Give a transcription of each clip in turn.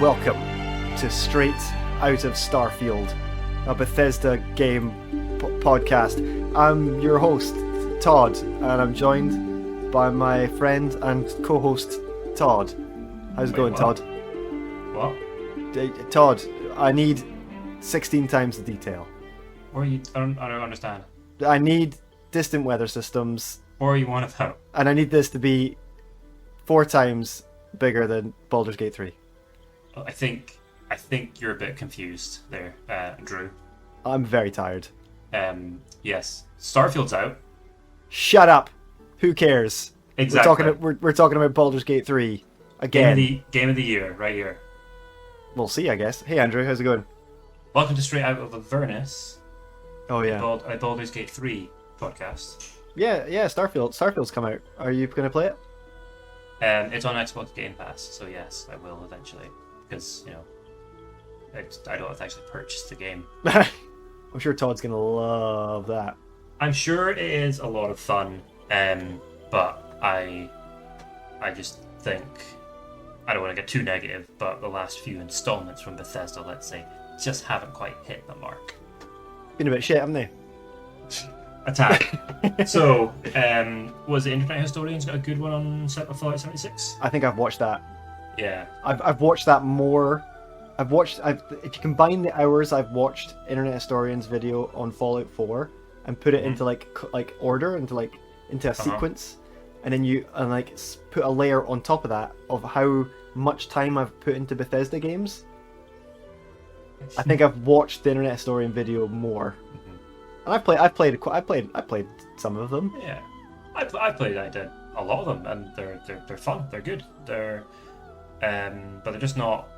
welcome to Straight Out of Starfield, a Bethesda game podcast. I'm your host, Todd, and I'm joined by my friend and co-host, Todd. How's it going, what? Todd? What? Todd, I need 16 times the detail. Or you? I don't understand. I need distant weather systems, Or you want about? and I need this to be 4 times bigger than Baldur's Gate 3. I think you're a bit confused there, Drew. I'm very tired. Yes, Starfield's out. Shut up! Who cares? Exactly. We're talking about Baldur's Gate 3 again. Game of the year, right here. We'll see, I guess. Hey, Andrew, how's it going? Welcome to Straight Out of Avernus, Oh yeah, a Baldur's Gate 3 podcast. yeah. Starfield's come out. Are you going to play it? It's on Xbox Game Pass, so yes, I will eventually, because I don't have to actually purchase the game. I'm sure Todd's going to love that. I'm sure it is a lot of fun, but I just think, I don't want to get too negative, but the last few installments from Bethesda, let's say, just haven't quite hit the mark. Been a bit shit, haven't they? Attack. So, was the Internet Historians got a good one on Fallout 76? I think I've watched that. Yeah. I've watched that more. If you combine the hours I've watched Internet Historian's video on Fallout 4 and put it into like order, into a sequence, and then put a layer on top of that of how much time I've put into Bethesda games, I think I've watched the Internet Historian video more. And I played some of them. Yeah. I did a lot of them, and they're fun. They're good. But they're just not.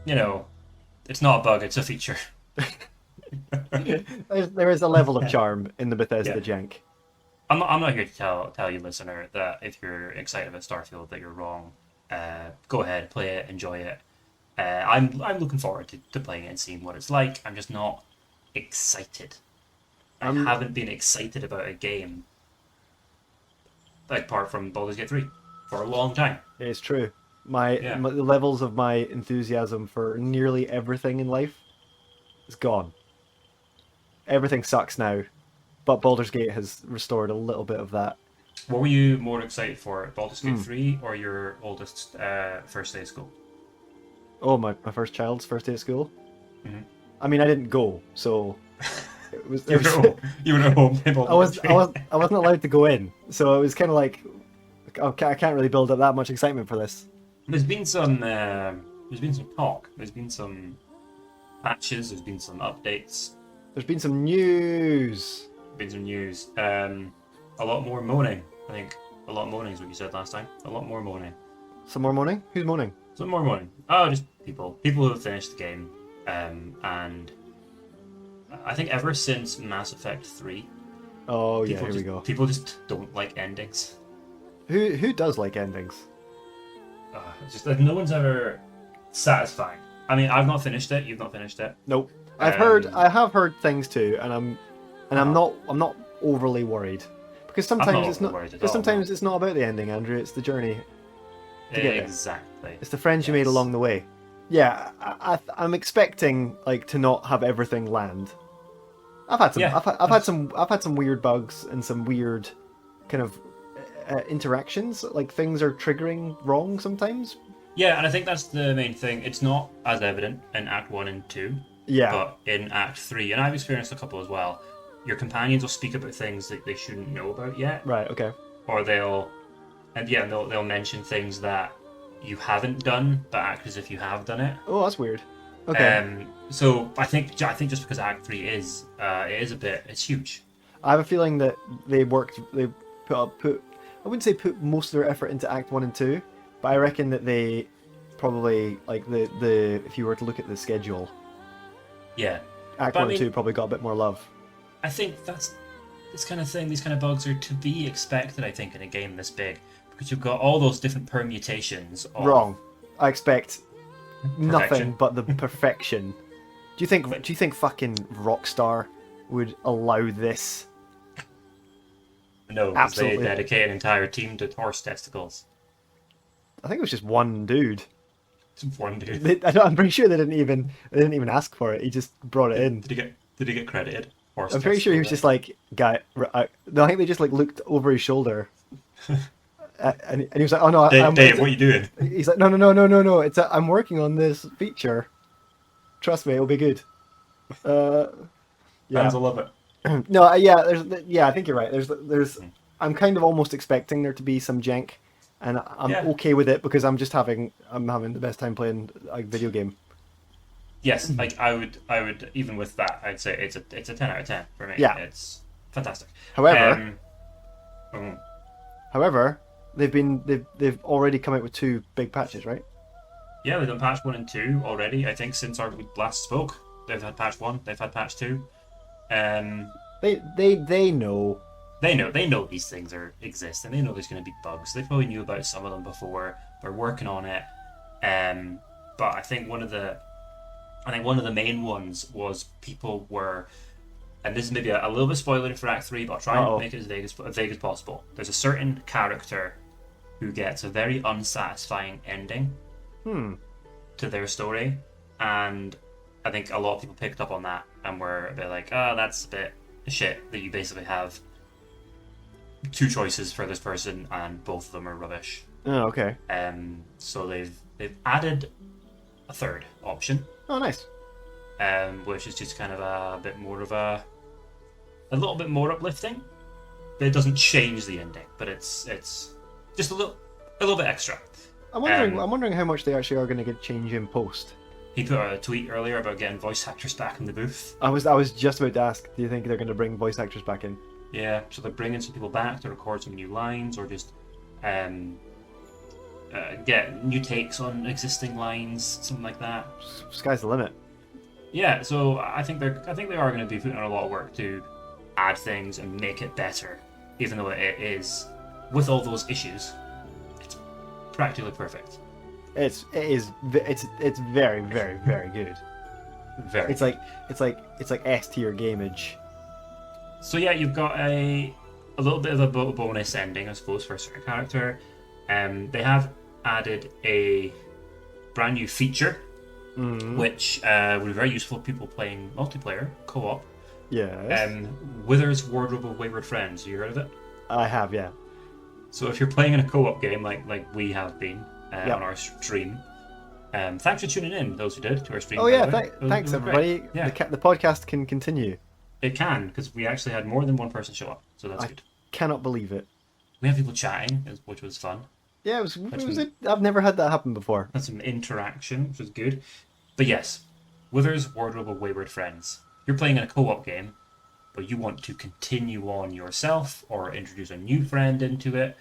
It's not a bug. It's a feature. There is a level of charm in the Bethesda jank. I'm not here to tell you, listener, that if you're excited about Starfield, that you're wrong. Go ahead, play it, enjoy it. I'm looking forward to playing it and seeing what it's like. I'm just not excited. I haven't been excited about a game, apart from Baldur's Gate 3, for a long time. It's true. The levels of my enthusiasm for nearly everything in life is gone. Everything sucks now, but Baldur's Gate has restored a little bit of that. What were you more excited for, Baldur's Gate 3 or your oldest first day of school? Oh, my first child's first day of school? Mm-hmm. I mean, I didn't go, so... You were at home. I wasn't allowed to go in, so it was kind of like, I can't really build up that much excitement for this. There's been some talk. There's been some patches. There's been some updates. There's been some news. A lot more moaning. I think a lot of moaning is what you said last time. A lot more moaning. Some more moaning? Who's moaning? Some more moaning. Oh, just people who have finished the game, and I think ever since Mass Effect 3. Oh yeah, here we go. People just don't like endings. Who does like endings? It's just that no one's ever satisfying. I mean, I've not finished it. You've not finished it. Nope. I have heard things too, and I'm not overly worried, because sometimes it's not about the ending, Andrew. It's the journey. Exactly. It's the friends you made along the way. Yeah, I'm expecting to not have everything land. I've had some weird bugs and some weird kind of interactions. Things are triggering wrong sometimes. Yeah, and I think that's the main thing. It's not as evident in Act 1 and 2. Yeah. But in Act 3, and I've experienced a couple as well, your companions will speak about things that they shouldn't know about yet. Right, okay. Or they'll mention things that you haven't done, but act as if you have done it. Oh, that's weird. Okay. So I think just because Act 3 it's huge. I have a feeling that they put I wouldn't say put most of their effort into Act 1 and 2, but I reckon that they probably, if you were to look at the schedule, yeah, Act 1 and 2 probably got a bit more love. I think that's this kind of thing, these kind of bugs are to be expected, I think, in a game this big, because you've got all those different permutations of... Wrong. I expect nothing but the perfection. Do you think fucking Rockstar would allow this? No, because they dedicate an entire team to horse testicles. I think it was just one dude. Some foreign dude. I'm pretty sure they didn't even ask for it. He just brought it in. Did he get credited? Or I'm pretty sure he was just like, guy. No, I think they just like looked over his shoulder, and he was like, "Oh no, Dave, what are you doing? He's like, no. I'm working on this feature. Trust me, it'll be good." Yeah. Fans will love it. No, yeah. I think you're right. There's. I'm kind of almost expecting there to be some jank, and I'm okay with it because I'm having the best time playing a video game. Yes, like I would even with that, I'd say it's a 10 out of 10 for me. Yeah. It's fantastic. However, um, they've already come out with 2 big patches, right? yeah, they've done patch 1 and 2 already. I think since we last spoke, they've had patch 1, they've had patch 2. They know. They know these things exist, and they know there's going to be bugs. They probably knew about some of them before. They're working on it. But I think one of the main ones was people were, and this is maybe a little bit spoilery for Act 3, but I'll try and make it as vague as possible. There's a certain character who gets a very unsatisfying ending to their story, and I think a lot of people picked up on that and were a bit like, oh, that's a bit shit that you basically have 2 choices for this person and both of them are rubbish. Oh, okay. So they've added a third option. Oh, nice. Which is just kind of a bit more of a little bit more uplifting. But it doesn't change the ending, but it's just a little bit extra. I'm wondering how much they actually are going to get change in post. He put a tweet earlier about getting voice actors back in the booth. I was just about to ask, do you think they're going to bring voice actors back in? Yeah, so they're bringing some people back to record some new lines, or just get new takes on existing lines, something like that. Sky's the limit. Yeah, so I think they are going to be putting in a lot of work to add things and make it better, even though it is, with all those issues, it's practically perfect. It's very, very, very good. Very. It's like S tier gameage. So yeah, you've got a little bit of a bonus ending, I suppose, for a certain character. They have added a brand new feature, which would be very useful for people playing multiplayer, co-op. Yes. Wither's Wardrobe of Wayward Friends. You heard of it? I have, yeah. So if you're playing in a co-op game, like we have been on our stream, thanks for tuning in, those who did, to our stream. Oh yeah, thanks everybody. Yeah. The podcast can continue. It can, because we actually had more than one person show up, so that's good. Cannot believe it. We had people chatting, which was fun. Yeah, I've never had that happen before. Had some interaction, which was good. But yes, Wither's Wardrobe of Wayward Friends. You're playing in a co-op game, but you want to continue on yourself or introduce a new friend into it,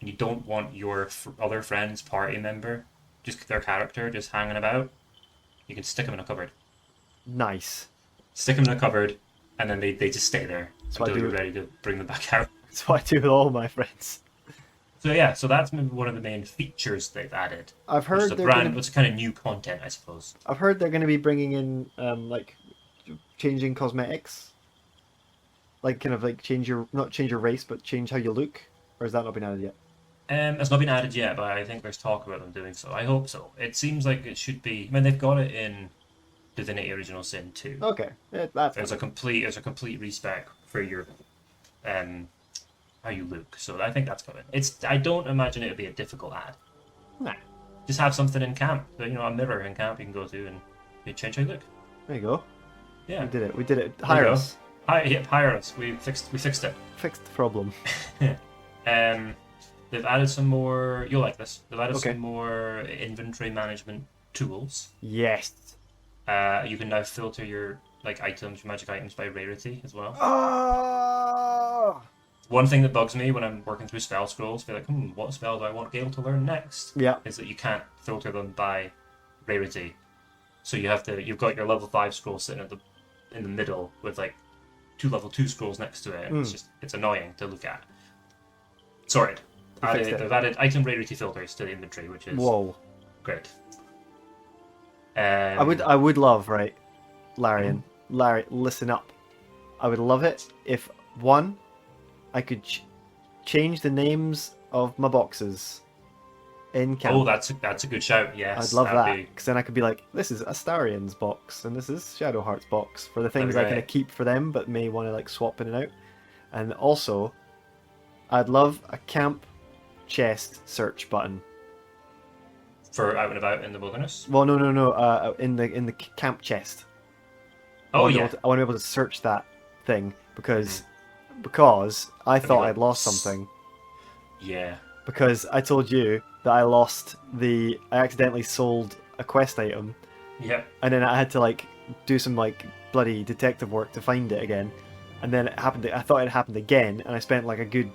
and you don't want your other friend's party member, just their character, just hanging about. You can stick them in a cupboard. Nice. Stick them in a cupboard, and then they just stay there until you're ready to bring them back out. That's what I do with all my friends. So yeah, so that's maybe one of the main features they've added. I've heard it's kind of new content, I suppose. I've heard they're going to be bringing in like changing cosmetics, like kind of like not change your race, but change how you look. Or has that not been added yet? It's not been added yet, but I think there's talk about them doing so. I hope so. It seems like it should be. I mean, they've got it in Divinity: Original Sin 2. Okay, there's a complete respec for your how you look. So I think that's coming. I don't imagine it would be a difficult ad. Nah. Just have something in camp. A mirror in camp you can go to and you change how you look. There you go. Yeah. We did it. Hire us. Hire us. We fixed it. Fixed the problem. They've added some more. You'll like this. They've added some more inventory management tools. Yes. You can now filter your items, your magic items, by rarity as well. Oh! One thing that bugs me when I'm working through spell scrolls, be like, what spell do I want Gale to learn next? Yeah. Is that you can't filter them by rarity. So you've got your level 5 scroll sitting in the middle with 2 level 2 scrolls next to it. It's annoying to look at. Sorted. They've added item rarity filters to the inventory, which is great. I would love, right, Larry, listen up. I would love it if I could change the names of my boxes in camp. Oh, that's a good shout. Yes, I'd love that, that'd be- because then I could be like, this is Astarion's box, and this is Shadow Heart's box, for the things I That'd be kind of great. keep for them, but may want to like swap in and out. And also, I'd love a camp chest search button. For out and about in the wilderness. Well, no, in the camp chest. Oh I yeah. want to be able to search that thing because I thought I'd lost something. Yeah. Because I told you that I accidentally sold a quest item, Yep. and then I had to like do some like bloody detective work to find it again, and then it happened. I thought it happened again, and I spent like a good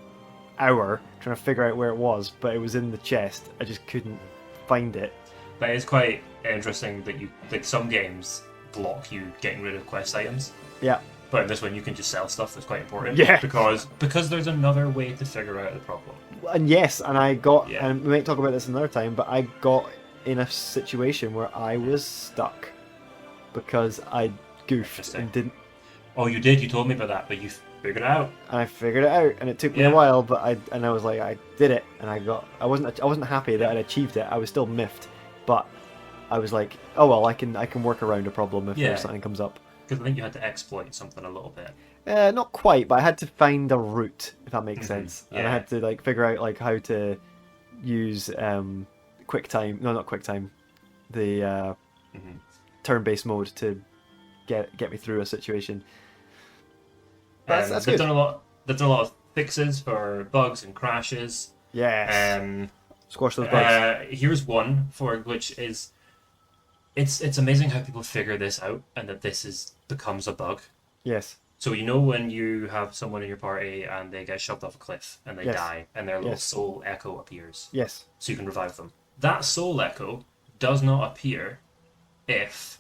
hour trying to figure out where it was, but it was in the chest. I just couldn't find it. That is quite interesting that you like some games block you getting rid of quest items. Yeah. But in this one you can just sell stuff that's quite important. Yeah. Because there's another way to figure out the problem. And yes, and I got, Yeah. and we might talk about this another time, but I got in a situation where I was stuck because I goofed Interesting. and didn't. Oh, you did. You told me about that, but you figured it out. And I figured it out, and it took me Yeah. a while, but I was like, I did it, and I wasn't happy that I'd achieved it. I was still miffed, but I was like, oh well, I can work around a problem if Yeah. something comes up. Because I think you had to exploit something a little bit. Not quite, but I had to find a route, if that makes Mhm, sense, and I yeah. had to like figure out like how to use QuickTime. No, not QuickTime. The Mhm. turn-based mode to get me through a situation. That's They've good. done a lot. They've done a lot of fixes for bugs and crashes. Yes. Squash those bugs. Here's one for which is it's amazing how people figure this out and that becomes a bug. Yes. So you know when you have someone in your party and they get shoved off a cliff and they Yes. die and their little Yes. soul echo appears. Yes. So you can revive them. That soul echo does not appear if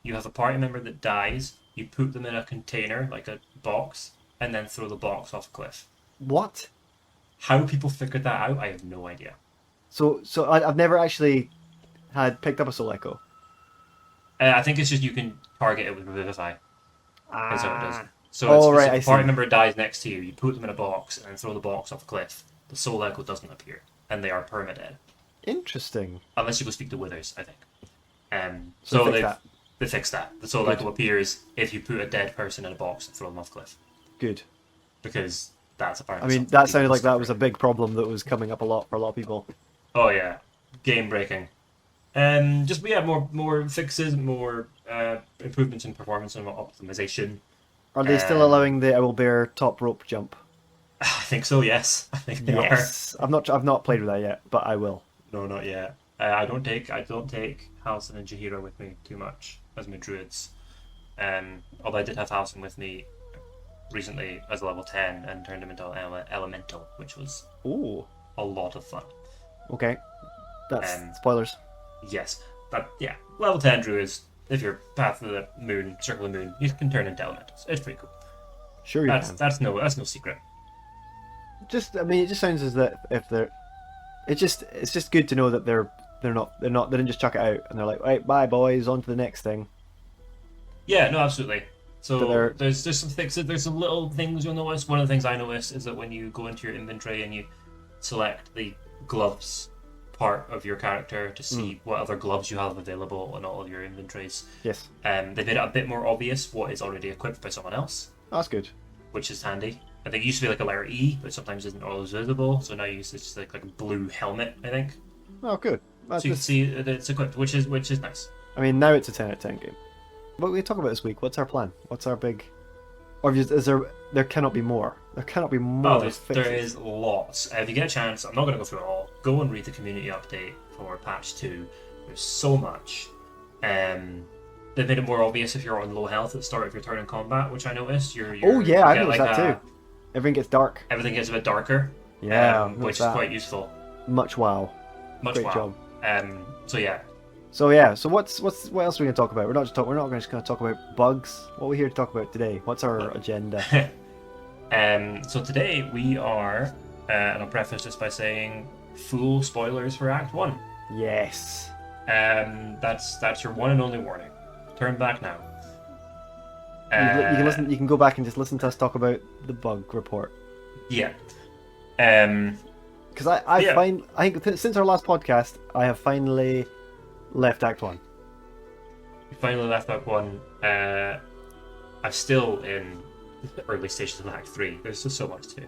you have a party member that dies, you put them in a container, like a box, and then throw the box off a cliff. What? How people figured that out, I have no idea. So I've never actually had picked up a Soul Echo. I think it's just you can target it with Revivify. That's how it does. So Oh, it's right, if I a party see. member dies next to you, you put them in a box and throw the box off a cliff. The soul echo doesn't appear, and they are permadead. Interesting. Unless you go speak to Withers, I think. So So fix that. they fixed that. The soul Good. echo appears if you put a dead person in a box and throw them off a cliff. Good. Because that's I apparently mean, something that people sounded like that was a discovered. big problem that was coming up a lot for a lot of people. Oh yeah, game breaking. More fixes, more improvements in performance and optimization. Are they still allowing the I will bear top rope jump? I think so. Yes, I think they Yes. I've not played with that yet, but I will. are. No, not yet. I don't take Halcyon and Jaheira with me too much as my druids. Although I did have Halcyon with me recently as a level 10 and turned him into an elemental, which was Ooh. a lot of fun. Okay. That's Um, spoilers. Yes, level 10 druids. If you're Path of the Moon, Circle of the Moon, you can turn into elementals. It's pretty cool. Sure you can. That's no secret. I mean, it just sounds as that if they're, it's just good to know that they didn't just chuck it out and they're like, right, bye boys, on to the next thing. Yeah, no, absolutely. But So they're- there's some fixes. There's some little things you'll notice. One of the things I noticed is that when you go into your inventory and you select the gloves part of your character to see what other gloves you have available in all of your inventories, Yes. they made it a bit more obvious what is already equipped by someone else, That's good. which is handy. I think it used to be like a letter E, but sometimes isn't always visible. So now you use it's like a blue helmet, I think. Oh, good. That's So you can just, see that it's equipped, which is nice. I mean, now it's a 10 out of 10 game. What we talk about this week? What's our plan? What's our big? Or is there? There cannot be more. There cannot be more. Oh, there fixes. is lots. If you get a chance, I'm not going to go through it all. Go and read the community update for patch 2. There's so much. They've made it more obvious if you're on low health at the start of your turn in combat, which I noticed. Oh yeah, I you get noticed that too. Everything gets dark. Everything gets a bit darker. Yeah, which is that. quite useful. Much wow. Much Great wow. job. So yeah, So yeah, so what else are we gonna talk about? We're not just gonna talk about bugs. What are we here to talk about today? What's our agenda? So today we are, and I'll preface this by saying, full spoilers for Act 1. Yes. That's your one and only warning. Turn back now. You can listen. You can go back and just listen to us talk about the bug report. Yeah. Because because I think since our last podcast, I have finally left Act 1. You finally left Act 1. I'm still in the early stages of Act 3. There's just so much to do.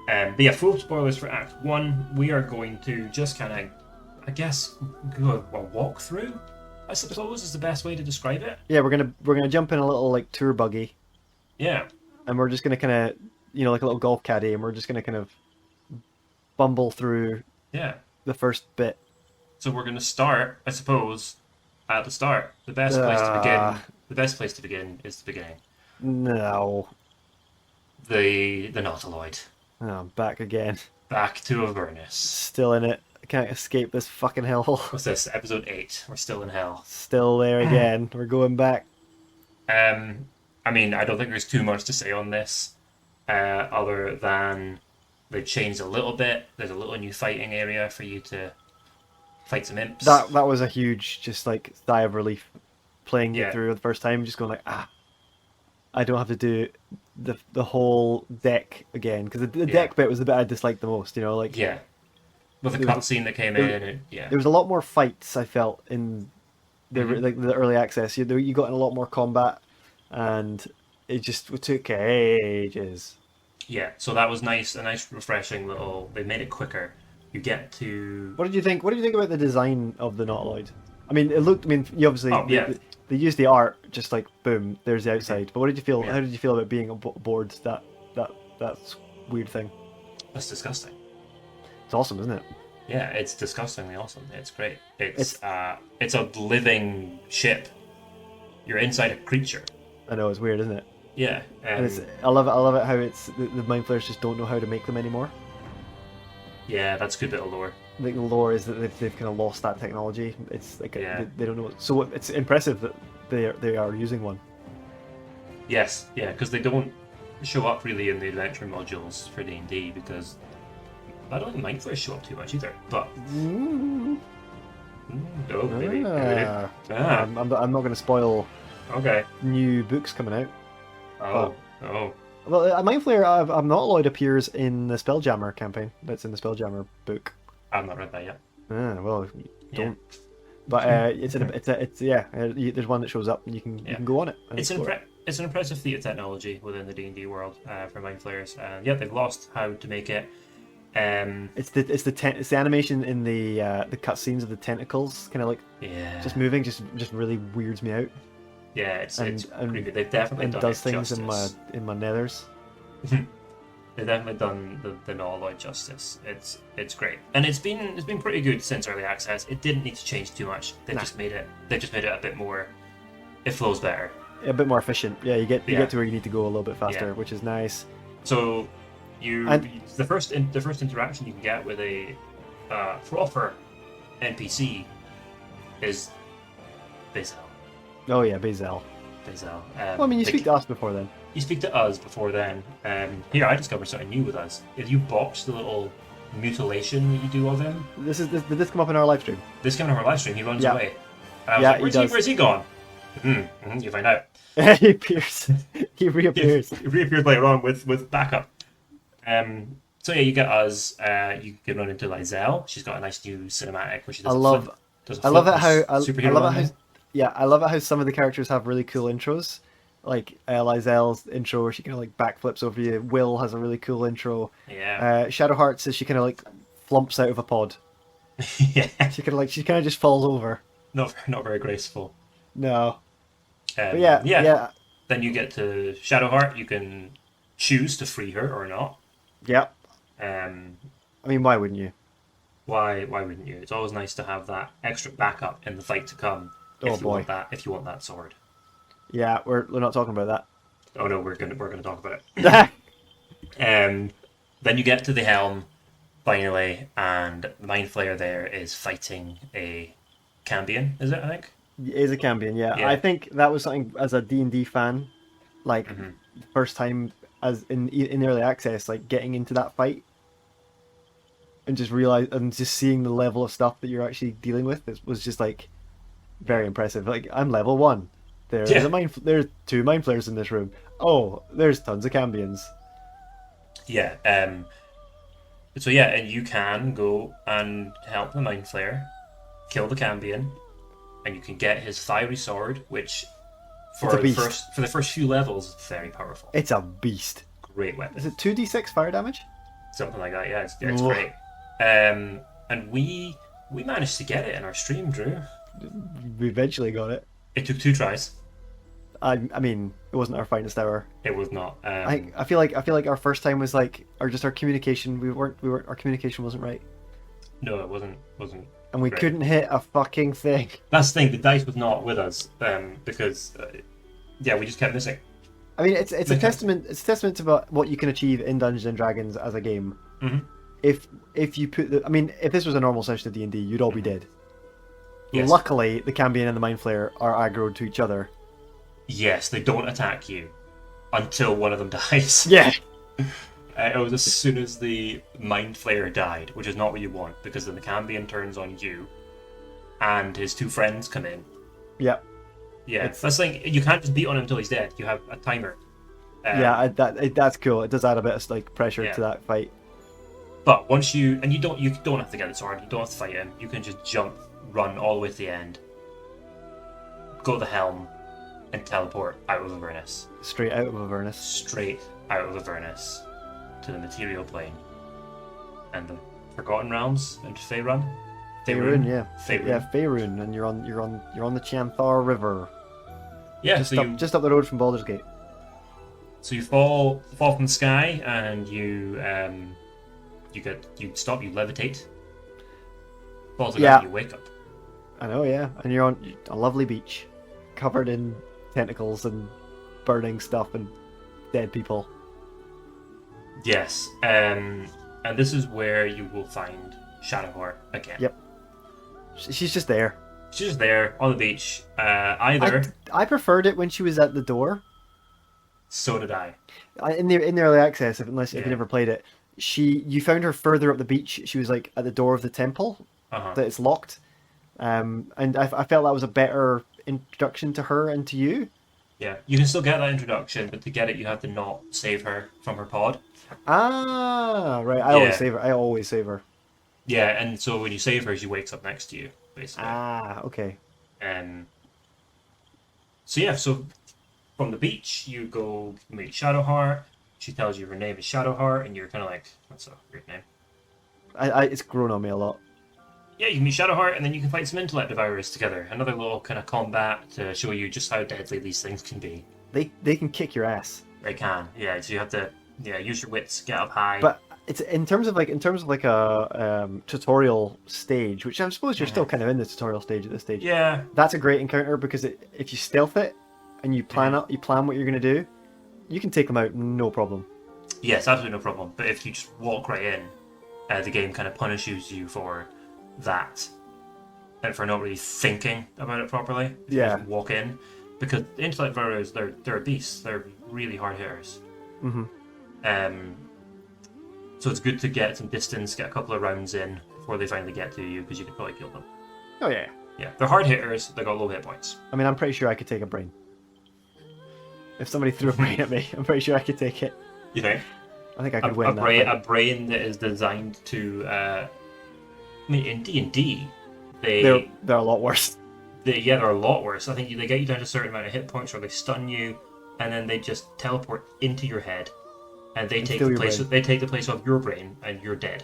But yeah, full spoilers for Act 1. We are going to just kind of, I guess, go a walk through, I suppose, is the best way to describe it. Yeah, we're gonna jump in a little like tour buggy. Yeah. And we're just gonna kind of, like a little golf caddy, and we're just gonna kind of bumble through. Yeah. The first bit. So we're gonna start, I suppose, at the start. The best place to begin. The best place to begin is the beginning. No. The nautalloid. Oh, I'm back again. Back to Avernus. Still in it. I can't escape this fucking hell. What's this? Episode 8. We're still in hell. Still there again. We're going back. I mean, I don't think there's too much to say on this, other than they've changed a little bit. There's a little new fighting area for you to fight some imps. That was a huge, just like, sigh of relief playing it through the first time. Just going like, I don't have to do the whole deck again, because the deck bit was the bit I disliked the most. Like with the cutscene that came in, there was a lot more fights. I felt in the the early access. You got in a lot more combat, and it just took ages. Yeah, so that was nice. A nice, refreshing little. They made it quicker. You get to. What did you think? What did you think about the design of the nautiloid? I mean, it looked. I mean, you obviously they used the art, just like boom, there's the outside. But what did you feel? Yeah. How did you feel about being aboard that weird thing? That's disgusting. It's awesome, isn't it? Yeah, it's disgustingly awesome. It's great. It's a living ship. You're inside a creature. I know, it's weird, isn't it? Yeah. And I love it how it's the mind flayers just don't know how to make them anymore. Yeah, that's a good bit of lore. I think the lore is that they've kind of lost that technology. It's like they don't know. So it's impressive that they are using one. Yes, yeah, because they don't show up really in the adventure modules for D&D, because I don't think mind flayers show up too much either. But maybe. I'm not going to spoil. Okay. New books coming out. Oh. Well, a mind flayer nautalloid appears in the Spelljammer campaign. That's in the Spelljammer book. I've not read that yet. Well, don't. But there's one that shows up, and you can go on it. It's an impressive feat of technology within the D&D world for mind flayers. They've lost how to make it. It's the animation in the cutscenes of the tentacles, kind of like just moving, just really weirds me out. Yeah, it's creepy. They've definitely done does things justice. in my nethers. They've definitely done the nautalloid justice. It's great, and it's been pretty good since early access. It didn't need to change too much. They just made it a bit more. It flows better. A bit more efficient. Yeah, you get to where you need to go a little bit faster, which is nice. So the first interaction you can get with a proper NPC is Bazel. Oh yeah, Bazel. Well, I mean, you speak to us before then. You speak to us before then. Here, I discovered something new with us. If you botch the little mutilation that you do of him... Did this come up in our live stream? This came in our live stream. He runs away. And I was like, where's he gone? You find out. He appears. He reappears. He reappears later on with backup. So yeah, you get us. You can run into Lizelle. She's got a nice new cinematic where she does I love it how some of the characters have really cool intros. Like Lizelle's intro where she kind of like backflips over you. Will has a really cool intro. Yeah. Shadowheart says she kind of like flumps out of a pod. Yeah. She kind of just falls over. Not very graceful. No. But yeah. Then you get to Shadowheart. You can choose to free her or not. Yep. I mean, why wouldn't you? Why wouldn't you? It's always nice to have that extra backup in the fight to come. If you want that sword. Yeah, we're not talking about that. Oh no, we're gonna talk about it. Then you get to the helm finally, and the mind flayer there is fighting a Cambion. Is it? I think it is a Cambion. Yeah, I think that was something as a D&D fan, like the first time as in early access, like getting into that fight. And just seeing the level of stuff that you're actually dealing with, it was just like very impressive. Like, I'm level 1. There's there's 2 mind flayers in this room. Oh, there's tons of Cambions. Yeah. So yeah, and you can go and help the Mind Flayer, kill the Cambion, and you can get his fiery sword, which It's a beast. for the first few levels is very powerful. It's a beast. Great weapon. Is it 2d6 fire damage? Something like that. Yeah, it's Ugh. great. And we managed to get it in our stream, Drew. We eventually got it. It took 2 tries. I mean, it wasn't our finest hour. It was not. I feel like our first time was like, or just our communication. Our communication wasn't right, No, it wasn't. and we Right. couldn't hit a fucking thing. That's the thing. The dice was not with us because yeah, we just kept missing. I mean, it's a testament. It's a testament to what you can achieve in Dungeons and Dragons as a game. Mm-hmm. If you put I mean, if this was a normal session of D&D, you'd all be dead. Yes. Luckily, the Cambion and the Mind Flayer are aggroed to each other. Yes, they don't attack you until one of them dies. Yeah. It was as soon as the Mind Flayer died, which is not what you want, because then the Cambion turns on you, and his 2 friends come in. Yeah. Yeah, that's the thing. You can't just beat on him until he's dead. You have a timer. That's cool. It does add a bit of like pressure Yeah. to that fight. But once you don't have to get the sword. You don't have to fight him. You can just jump, run all the way to the end, go to the helm, and teleport out of Avernus. Straight out of Avernus. Straight out of Avernus to the material plane and the Forgotten Realms and Faerûn. Faerûn, yeah. Faerûn. Yeah, Faerûn, and you're on the Chianthar River. Yeah, Just up the road from Baldur's Gate. So you fall from the sky and you stop, you levitate. Fall to the ground, you wake up. I know, yeah. And you're on a lovely beach, covered in tentacles and burning stuff and dead people. Yes, and this is where you will find Shadowheart again. Yep. She's just there. She's just there on the beach. I preferred it when she was at the door. So did I. In the early access, if you never played it, you found her further up the beach. She was like at the door of the temple that it's locked, and I felt that was a better introduction to her and to you. Yeah, you can still get that introduction, but to get it, you have to not save her from her pod. Ah, right. I always save her. Yeah, and so when you save her, she wakes up next to you, basically. Ah, okay. So from the beach, you go meet Shadowheart. She tells you her name is Shadowheart, and you're kind of like, that's a weird name. It's grown on me a lot. Yeah, you can meet Shadowheart, and then you can fight some intellect devourers together. Another little kind of combat to show you just how deadly these things can be. They can kick your ass. They can, yeah. So you have to, use your wits, get up high. But it's in terms of like a tutorial stage, which I suppose you're still kind of in the tutorial stage at this stage. Yeah, That's a great encounter because if you stealth it and you plan what you're gonna do, you can take them out no problem. yes, absolutely no problem. But if you just walk right in, the game kind of punishes you for that and for not really thinking about it properly. If you Yeah. just walk in, because the intellect devourers, they're beasts. They're really hard hitters. Mm-hmm. So it's good to get some distance, get a couple of rounds in before they finally get to you, because you could probably kill them. Oh yeah. Yeah, they're hard hitters. They got low hit points. I mean, I'm pretty sure I could take a brain. If somebody threw a brain at me, I'm pretty sure I could take it. You think? I think I could win that. A brain that is designed to. I mean, in D&D, They're a lot worse. they're a lot worse. I think they get you down to a certain amount of hit points, or they stun you, and then they just teleport into your head, and they take the place of your brain, and you're dead.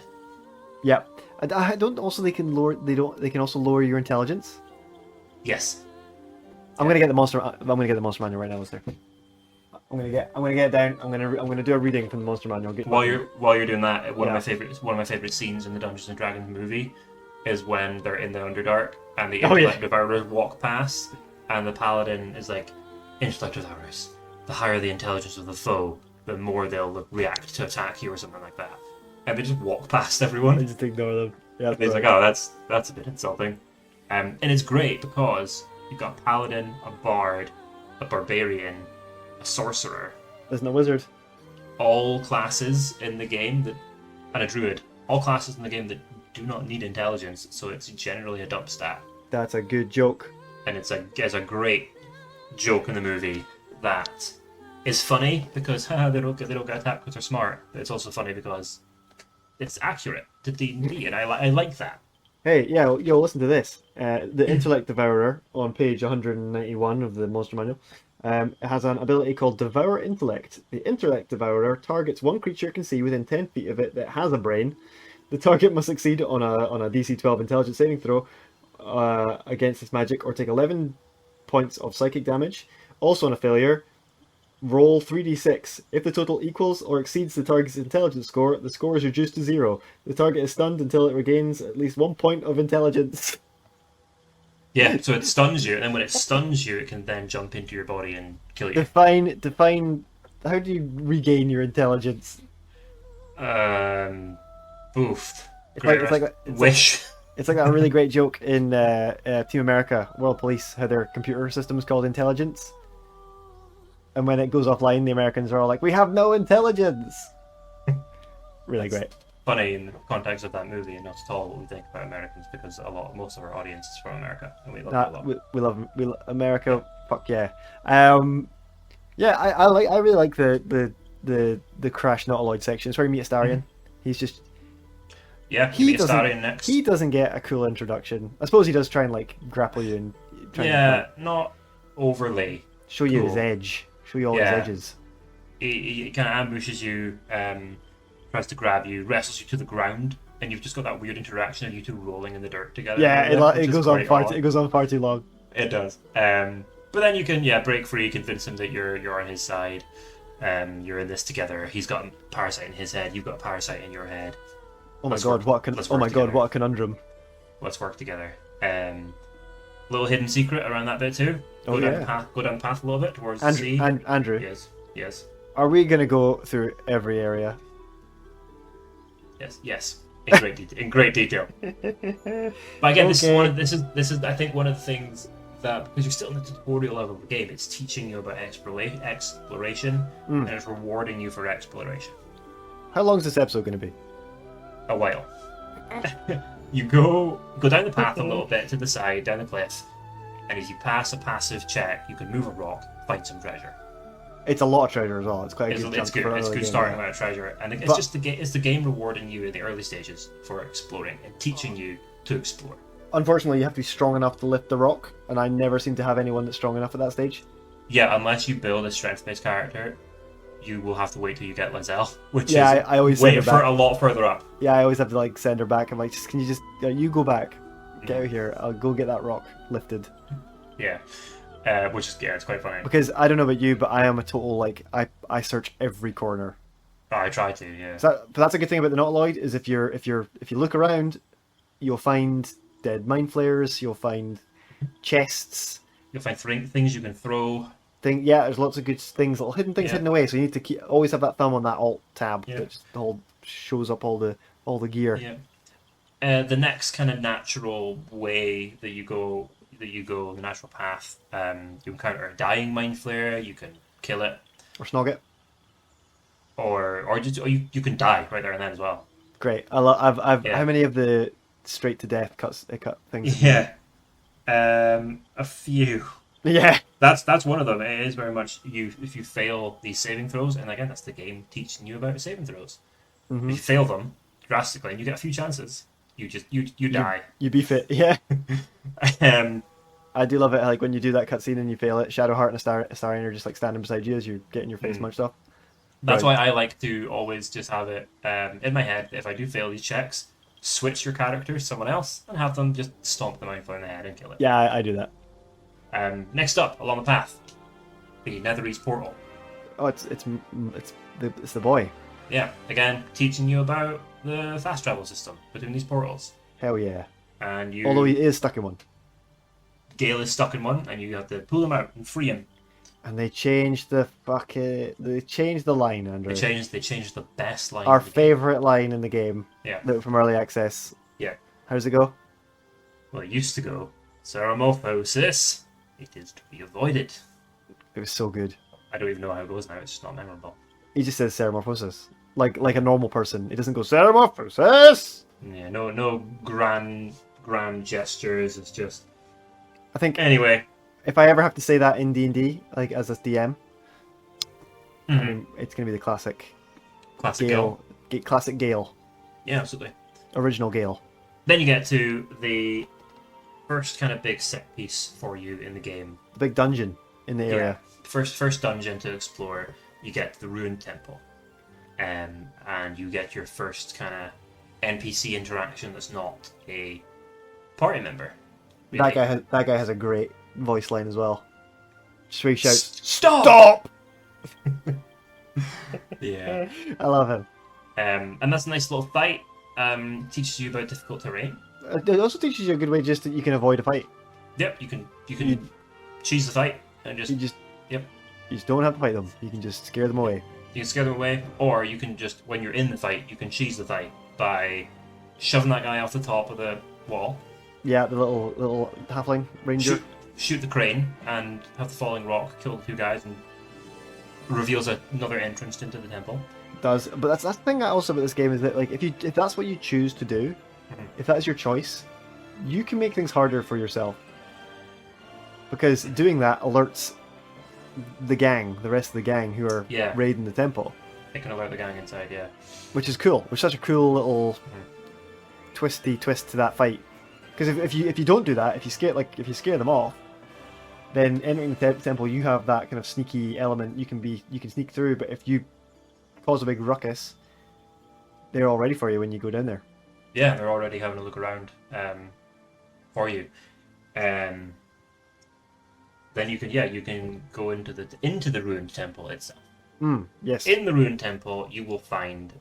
Yep. I don't. Also, they can lower. They can also lower your intelligence. Yes. I'm gonna get the monster. I'm gonna get the monster manual right now. Listener. I'm gonna get it down. I'm gonna do a reading from the monster manual. While you're doing that, one of my favorite scenes in the Dungeons and Dragons movie is when they're in the Underdark and the intellect devourers walk past, and the paladin is like, intellect devourers. The higher the intelligence of the foe, the more they'll react to attack you, or something like that. And they just walk past everyone. I just ignore them. Yeah. And he's like, oh, that's a bit insulting. And it's great because you've got a paladin, a bard, a barbarian, a sorcerer. There's no wizard. All classes in the game and a druid. All classes in the game that do not need intelligence, so it's generally a dump stat. That's a good joke. And it's a great joke in the movie that is funny because they don't get attacked because they're smart. But it's also funny because it's accurate to D&D, and I like that. Hey, yeah, yo, listen to this. The Intellect Devourer on page 191 of the Monster Manual has an ability called Devour Intellect. The Intellect Devourer targets one creature it can see within 10 feet of it that has a brain. The target must succeed on a DC 12 intelligence saving throw against this magic or take 11 points of psychic damage. Also on a failure, roll 3d6. If the total equals or exceeds the target's intelligence score, the score is reduced to 0. The target is stunned until it regains at least 1 point of intelligence. Yeah, so it stuns you, and then when it stuns you, it can then jump into your body and kill you. Define. How do you regain your intelligence? Oof. Wish. It's like a really great joke in Team America, World Police, how their computer system is called intelligence. And when it goes offline, the Americans are all like, "We have no intelligence." Really great. Funny in the context of that movie, and not at all what we think about Americans, because most of our audience is from America, and we love it a lot. We love America. Fuck yeah. Yeah, I really like the Crash Nautiloid section. It's where you meet Astarion. He's just meet Astarion next. He doesn't get a cool introduction. I suppose he does try and like grapple you and not overly show you cool. his edge. Show you all his edges. He kind of ambushes you, tries to grab you, wrestles you to the ground, and you've just got that weird interaction of you two rolling in the dirt together. Yeah, it goes on far too long. It does. But then you can break free, convince him that you're on his side. You're in this together. He's got a parasite in his head. You've got a parasite in your head. Oh my god! What a conundrum! Let's work together. Little hidden secret around that bit too. Go down the path a little bit towards the sea. Andrew. Yes. Are we gonna go through every area? Yes. In great detail. But again, this is I think one of the things that, because you're still in the tutorial level of the game, it's teaching you about exploration, and it's rewarding you for exploration. How long is this episode going to be? A while. You go down the path a little bit to the side, down the cliff, and if you pass a passive check, you can move a rock, find some treasure. It's a lot of treasure as well. It's quite a good It's good. It's good starting amount of treasure, and it's the game rewarding you in the early stages for exploring and teaching you to explore. Unfortunately, you have to be strong enough to lift the rock, and I never seem to have anyone that's strong enough at that stage. Yeah, unless you build a strength-based character, you will have to wait till you get Lizelle, which I always wait for a lot further up. Yeah, I always have to like send her back. I'm like, can you just you go back, get out of here. I'll go get that rock lifted. Yeah, which is it's quite funny. Because I don't know about you, but I am a total like I search every corner. Oh, I try to, yeah. But that's a good thing about the Nautiloid is if you look around, you'll find dead mind flayers. You'll find chests. You'll find things you can throw. There's lots of good things, little hidden things hidden away. So you need to always have that thumb on that Alt tab that just shows up all the gear. Yeah. The next kind of natural way that you go, the natural path. You encounter a dying mind flayer. You can kill it or snog it, or you can die right there and then as well. Great. I've how many of the straight to death cut things? Yeah. A few. Yeah. That's one of them. It is very much if you fail these saving throws, and again that's the game teaching you about saving throws. Mm-hmm. If you fail them drastically and you get a few chances, you die. You beef it, yeah. I do love it like when you do that cutscene and you fail it, Shadowheart and Astarion are just like standing beside you as you're getting your face munched off. That's why I like to always just have it in my head, if I do fail these checks, switch your character to someone else and have them just stomp the mindflayer in the head and kill it. Yeah, I do that. Next up, along the path, the Netherese portal. Oh, it's the boy. Yeah, again, teaching you about the fast travel system between these portals. Hell yeah. And although he is stuck in one. Gale is stuck in one, and you have to pull him out and free him. And they changed the line, Andrew. They changed the best line. Our favourite line in the game. Yeah. From early access. Yeah. How does it go? Well, it used to go, Ceramorphosis, it is to be avoided. It was so good. I don't even know how it goes now, it's just not memorable. He just says Ceramorphosis. Like a normal person. He doesn't go Ceramorphosis! Yeah, no grand gestures, it's just... I think... Anyway. If I ever have to say that in D&D, like as a DM, I mean, it's going to be the classic... Classic Gale. Classic Gale. Yeah, absolutely. Original Gale. Then you get to the first kind of big set piece for you in the game. The big dungeon in the area. First dungeon to explore. You get the Ruined Temple, and you get your first kind of NPC interaction that's not a party member. Really. That guy has a great voice line as well. Just where he shouts, Stop! Yeah. I love him. And that's a nice little fight. Teaches you about difficult terrain. It also teaches you a good way just that you can avoid a fight. Yep, you can cheese the fight and You just yep. You just don't have to fight them. You can just scare them away. You can scare them away, or you can just, when you're in the fight, you can cheese the fight by shoving that guy off the top of the wall. Yeah, the little halfling ranger. Shoot the crane and have the falling rock kill the two guys and reveals another entrance into the temple. It does, but that's the thing also about this game is that like if that's what you choose to do, if that's your choice, you can make things harder for yourself. Because doing that alerts the rest of the gang who are raiding the temple. It can alert the gang inside, yeah. Which is cool. Which is such a cool little twisty twist to that fight. Because if you don't do that, if you scare them off, then entering the temple you have that kind of sneaky element. You can sneak through, but if you cause a big ruckus, they're all ready for you when you go down there. Yeah, they're already having a look around for you. Then you can go into the ruined temple itself. Yes. In the ruined temple, you will find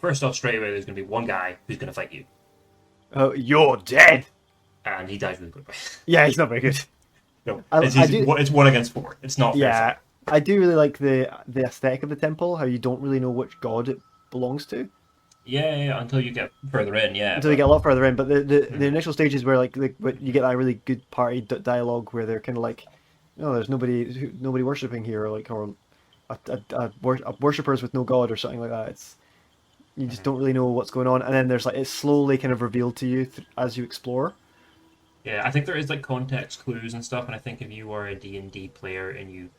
first off, straight away, there's going to be one guy who's going to fight you. Oh, you're dead. And he dies really quickly. Yeah, he's not very good. No, it's 1 against 4. It's not fair. Yeah, I do really like the aesthetic of the temple. How you don't really know which god it belongs to. Yeah, until you get further in. Yeah, until you get a lot further in. But the initial stages where like you get that really good party dialogue where they're kind of like, no, there's nobody worshipping here, or worshippers with no god or something like that. You just don't really know what's going on, and then there's like it's slowly kind of revealed to you as you explore. Yeah, I think there is like context clues and stuff, and I think if you are a D&D player and you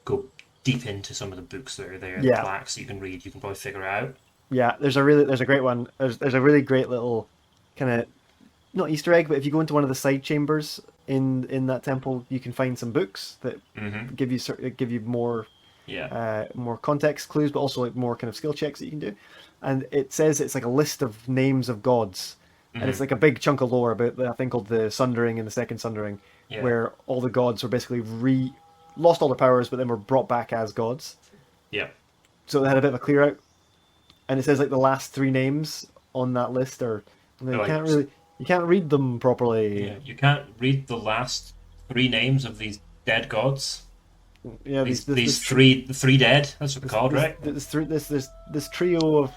go deep into some of the books that are there, the plaques that you can read, you can probably figure it out. Yeah, there's a great one. There's a really great little kind of not Easter egg, but if you go into one of the side chambers in that temple, you can find some books that give you more more context clues, but also like more kind of skill checks that you can do. And it says it's like a list of names of gods, and it's like a big chunk of lore about the thing called the Sundering and the Second Sundering, where all the gods were basically lost all their powers, but then were brought back as gods. Yeah. So they had a bit of a clear out, and it says like the last 3 names on that list are you can't read them properly. Yeah, you can't read the last 3 names of these dead gods. Yeah, the three dead. That's what they're called, right? This trio of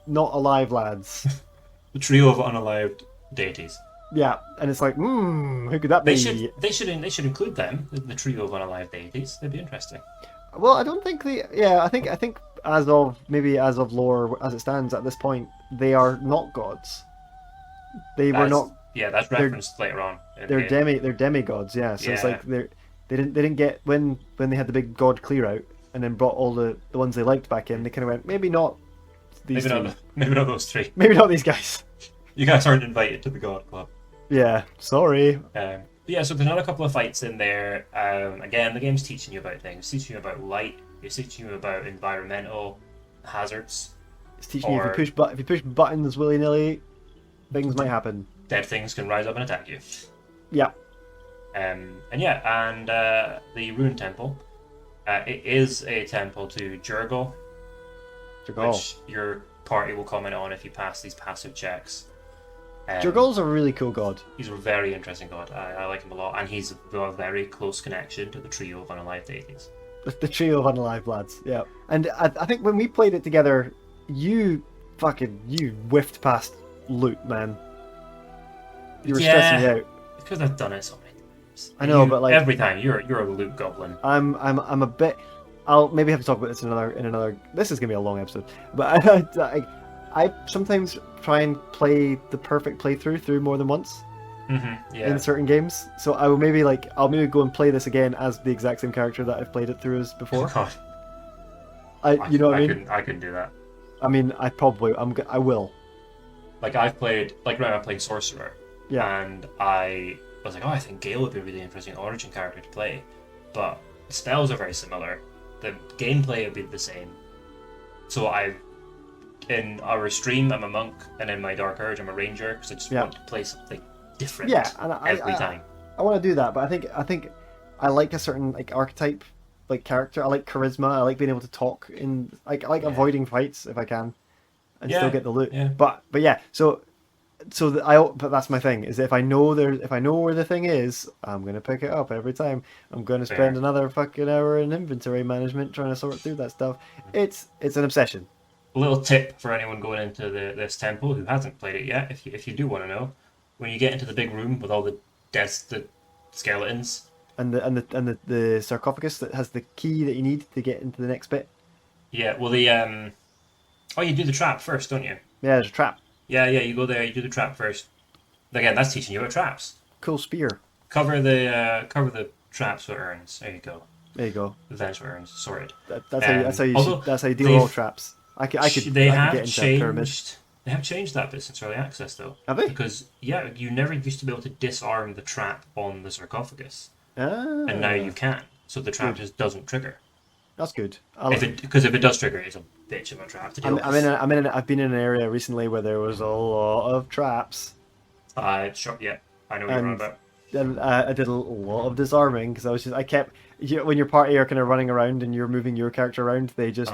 not alive lads. The trio of unalived deities. Yeah, and it's like, who could that be? They should include them. The trio of unalived deities. They'd be interesting. Well, I don't think I think as of lore as it stands at this point, they are not gods. Were not. Yeah, that's referenced later on. They're demigods. Yeah, so it's like they didn't get when they had the big god clear out and then brought all the ones they liked back in. They kind of went maybe not these. Maybe not those 3. Maybe not these guys. You guys aren't invited to the God Club. Yeah, sorry. Yeah, so there's another couple of fights in there. Again, the game's teaching you about things. It's teaching you about light. It's teaching you about environmental hazards. It's teaching you if you push buttons willy nilly, things might happen. Dead things can rise up and attack you. Yeah. The Ruined Temple. It is a temple to Jurgal, which your party will comment on if you pass these passive checks. Jurgal's a really cool god. He's a very interesting god. I like him a lot, and he's a very close connection to the trio of unalived deities. The trio of unalived lads, yeah. And I think when we played it together, you whiffed past loot, man. You were stressing me out. Because I've done it so many times. I know, but like every time you're a loot goblin. I'm a bit. I'll maybe have to talk about this in another. This is gonna be a long episode, but I sometimes try and play the perfect playthrough through more than once. In certain games, so I'll maybe go and play this again as the exact same character that I've played it through as before. Oh, God. You know what I mean? I couldn't do that. I mean, I will. Like I've played, like right now I'm playing Sorcerer, Yeah. and I was like, oh, I think Gale would be a really interesting Origin character to play, but the spells are very similar. The gameplay would be the same. So in our stream, I'm a monk, and in my Dark Urge, I'm a ranger because I just want to play something different And every time. I want to do that, but I think I like a certain like archetype, like character. I like charisma. I like being able to talk I like avoiding fights if I can, and still get the loot. Yeah. But yeah, but that's my thing is if I know where the thing is, I'm gonna pick it up every time. I'm gonna spend another fucking hour in inventory management trying to sort through that stuff. It's an obsession. A little tip for anyone going into this temple who hasn't played it yet, if you do want to know, when you get into the big room with all the skeletons and the sarcophagus that has the key that you need to get into the next bit. Yeah, well you do the trap first, don't you? Yeah, there's a trap. Yeah, you go there, you do the trap first. Again, that's teaching you about traps. Cool spear. Cover the traps with urns. There you go. There you go. The vents with urns. Sorted. That's how you deal with all traps. I could get into a pyramid. They have changed that bit since early access, though. Have they? Because you never used to be able to disarm the trap on the sarcophagus, and now you can. So the trap just doesn't trigger. That's good. Because if it does trigger, it's a bitch of a trap to deal with. I've been in an area recently where there was a lot of traps. Sure, yeah, I know what you're on about. And I did a lot of disarming because when your party are kind of running around and you're moving your character around, they just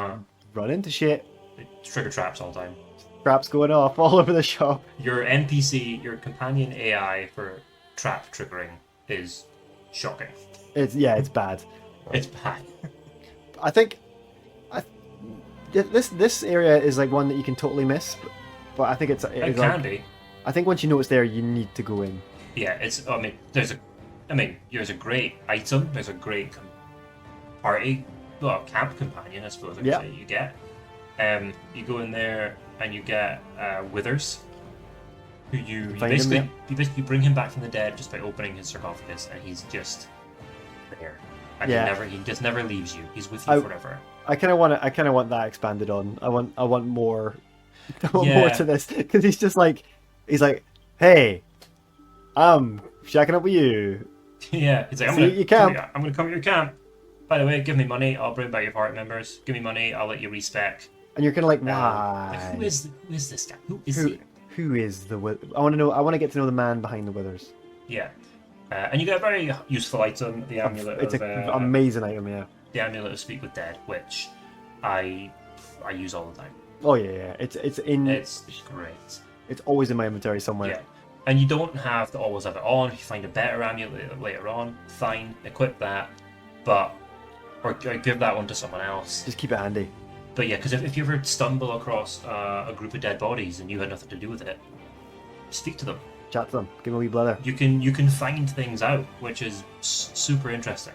run into shit. They trigger traps all the time. Traps going off all over the shop. Your NPC, your companion AI for trap triggering is shocking. It's bad. It's bad. I think this area is like one that you can totally miss, but I think it can be. I think once you know it's there, you need to go in. Yeah, there's a great item. There's a great camp companion, I suppose. You get. You go in there and you get Withers, who you basically bring him back from the dead just by opening his sarcophagus, and he's just there. And he just never leaves you. He's with you forever. I kind of want that expanded on. I want more. More to this because he's like, hey, I'm shacking up with you. Yeah, he's like, I'm gonna come to your camp. By the way, give me money. I'll bring back your party members. Give me money. I'll let you respec. And you're kind of like, why? Like, who is this guy? Who is he? Who is the? I want to know. I want to get to know the man behind the withers. Yeah, and you get a very useful item, the amulet. It's an amazing item, yeah. The amulet of Speak with Dead, which I use all the time. Oh yeah. It's great. It's always in my inventory somewhere. Yeah, and you don't have to always have it on. If you find a better amulet later on, fine, equip that, or give that one to someone else. Just keep it handy. But yeah, because if you ever stumble across a group of dead bodies and you had nothing to do with it, speak to them. Chat to them. Give them a wee blather. You can find things out, which is super interesting.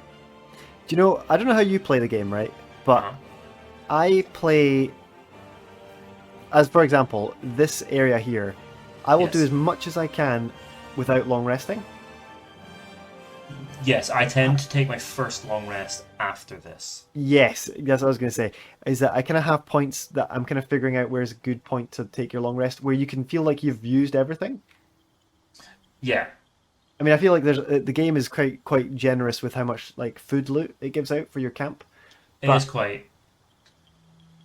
Do you know? I don't know how you play the game, right? But I play, as for example, this area here. I will do as much as I can without long resting. Yes, I tend to take my first long rest after this. Yes, that's what I was going to say. Is that I kind of have points that I'm kind of figuring out where's a good point to take your long rest, where you can feel like you've used everything. Yeah. I mean, I feel like the game is quite generous with how much like food loot it gives out for your camp. It is quite.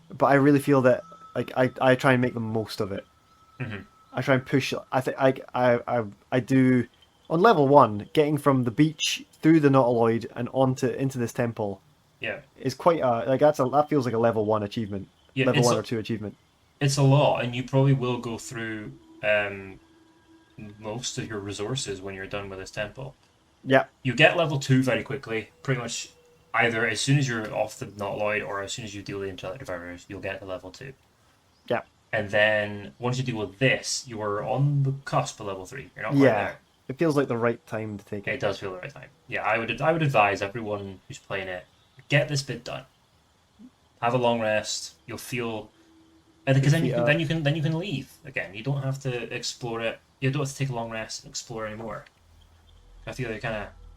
But I really feel that like I try and make the most of it. Mm-hmm. I try and push. I think I do. On level 1, getting from the beach through the nautalloid and into this temple, is quite that feels like a level 1 achievement, level 1 or 2 achievement. It's a lot, and you probably will go through most of your resources when you're done with this temple. Yeah, you get level 2 very quickly. Pretty much, either as soon as you're off the nautalloid or as soon as you deal with the intellect dividers, you'll get to level 2. Yeah, and then once you deal with this, you are on the cusp of level 3. You're not quite there. It feels like the right time to take it. It does feel the right time. Yeah, I would advise everyone who's playing it, get this bit done. Have a long rest. You'll feel, because then you can leave again. You don't have to explore it. You don't have to take a long rest and explore anymore. I feel like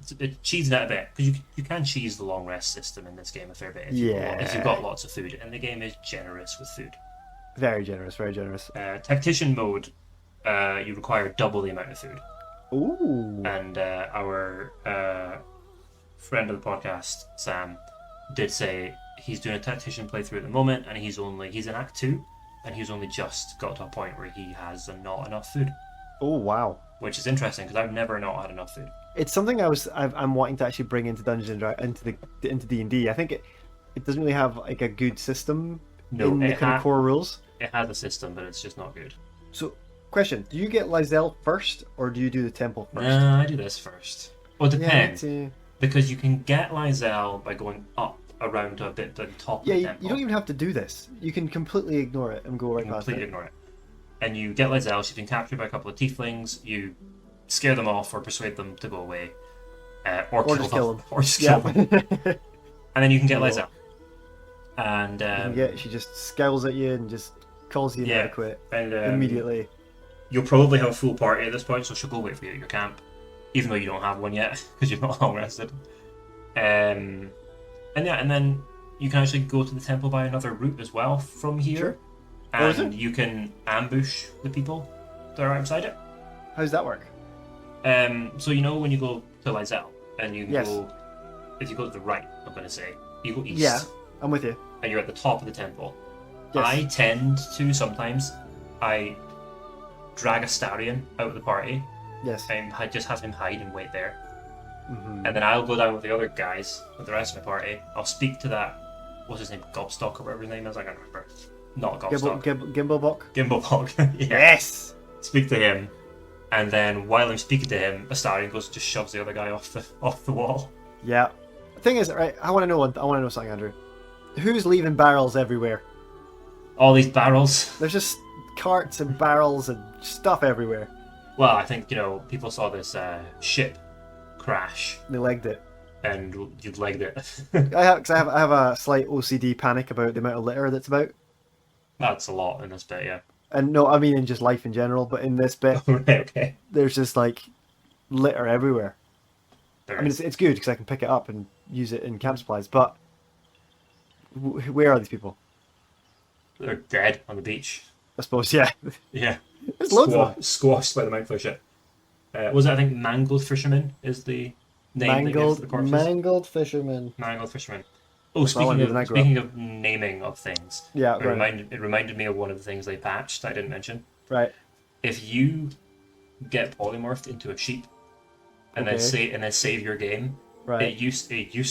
it's a bit cheesing it a bit because you can cheese the long rest system in this game a fair bit if you've got lots of food, and the game is generous with food. Very generous, very generous. Tactician mode you require double the amount of food. Ooh. And our friend of the podcast, Sam, did say he's doing a tactician playthrough at the moment, and he's in Act 2, and he's only just got to a point where he has not enough food. Oh wow. Which is interesting because I've never not had enough food. It's something I'm wanting to actually bring into Dungeons and Dragons, into D&D. I think it doesn't really have like a good system in the kind of core rules. It has a system, but it's just not good. So, question: do you get Lysel first, or do you do the temple first? No, I do this first. Well, it depends. Yeah, because you can get Lysel by going up around to a bit to the top of the temple. You don't even have to do this. You can completely ignore it and go right past it. Completely ignore it. And you get Lysel, she's been captured by a couple of tieflings, you scare them off or persuade them to go away. Or just kill them. Or just kill them. And then you can get Lysel. And she just scowls at you and just calls you inadequate immediately. You'll probably have a full party at this point, so she'll go wait for you at your camp, even though you don't have one yet because you're not long rested. And then you can actually go to the temple by another route as well from here. Sure. And you can ambush the people that are outside it. How does that work? So you know when you go to Lysel and you Yes. go, if you go to the right, I'm going to say, you go east. Yeah, I'm with you. And you're at the top of the temple. Yes. I tend to sometimes, I drag a Starion out of the party. Yes. And I just have him hide and wait there. Mm-hmm. And then I'll go down with the other guys, with the rest of my party. I'll speak to that, what's his name, Gobstock or whatever his name is, I can't remember. Not Gobstock. Gimblebok? Gimblebok. Yeah. Yes! Speak to him. And then while I'm speaking to him, Astarion goes and just shoves the other guy off the wall. Yeah. The thing is, right, I want to know something, Andrew. Who's leaving barrels everywhere? All these barrels. There's just carts and barrels and stuff everywhere. Well, I think, people saw this ship crash. They legged it. And you'd legged it. I have a slight OCD panic about the amount of litter that's about. That's a lot in this bit, yeah. And no, I mean in just life in general, but in this bit, Right, okay. there's just like litter everywhere. There I mean, is. it's good because I can pick it up and use it in camp supplies, but where are these people? They're dead on the beach. I suppose, yeah. Yeah. There's loads of them. Squashed by the mouthful ship. Was it, I think, Mangled Fisherman is the name they give to the corpses? Mangled fisherman. Mangled Fisherman. Oh, That's all I knew when I grew up. speaking of naming of things, Yeah, it reminded me of one of the things they patched I didn't mention. Right. If you get polymorphed into a sheep and then save your game, Right. it used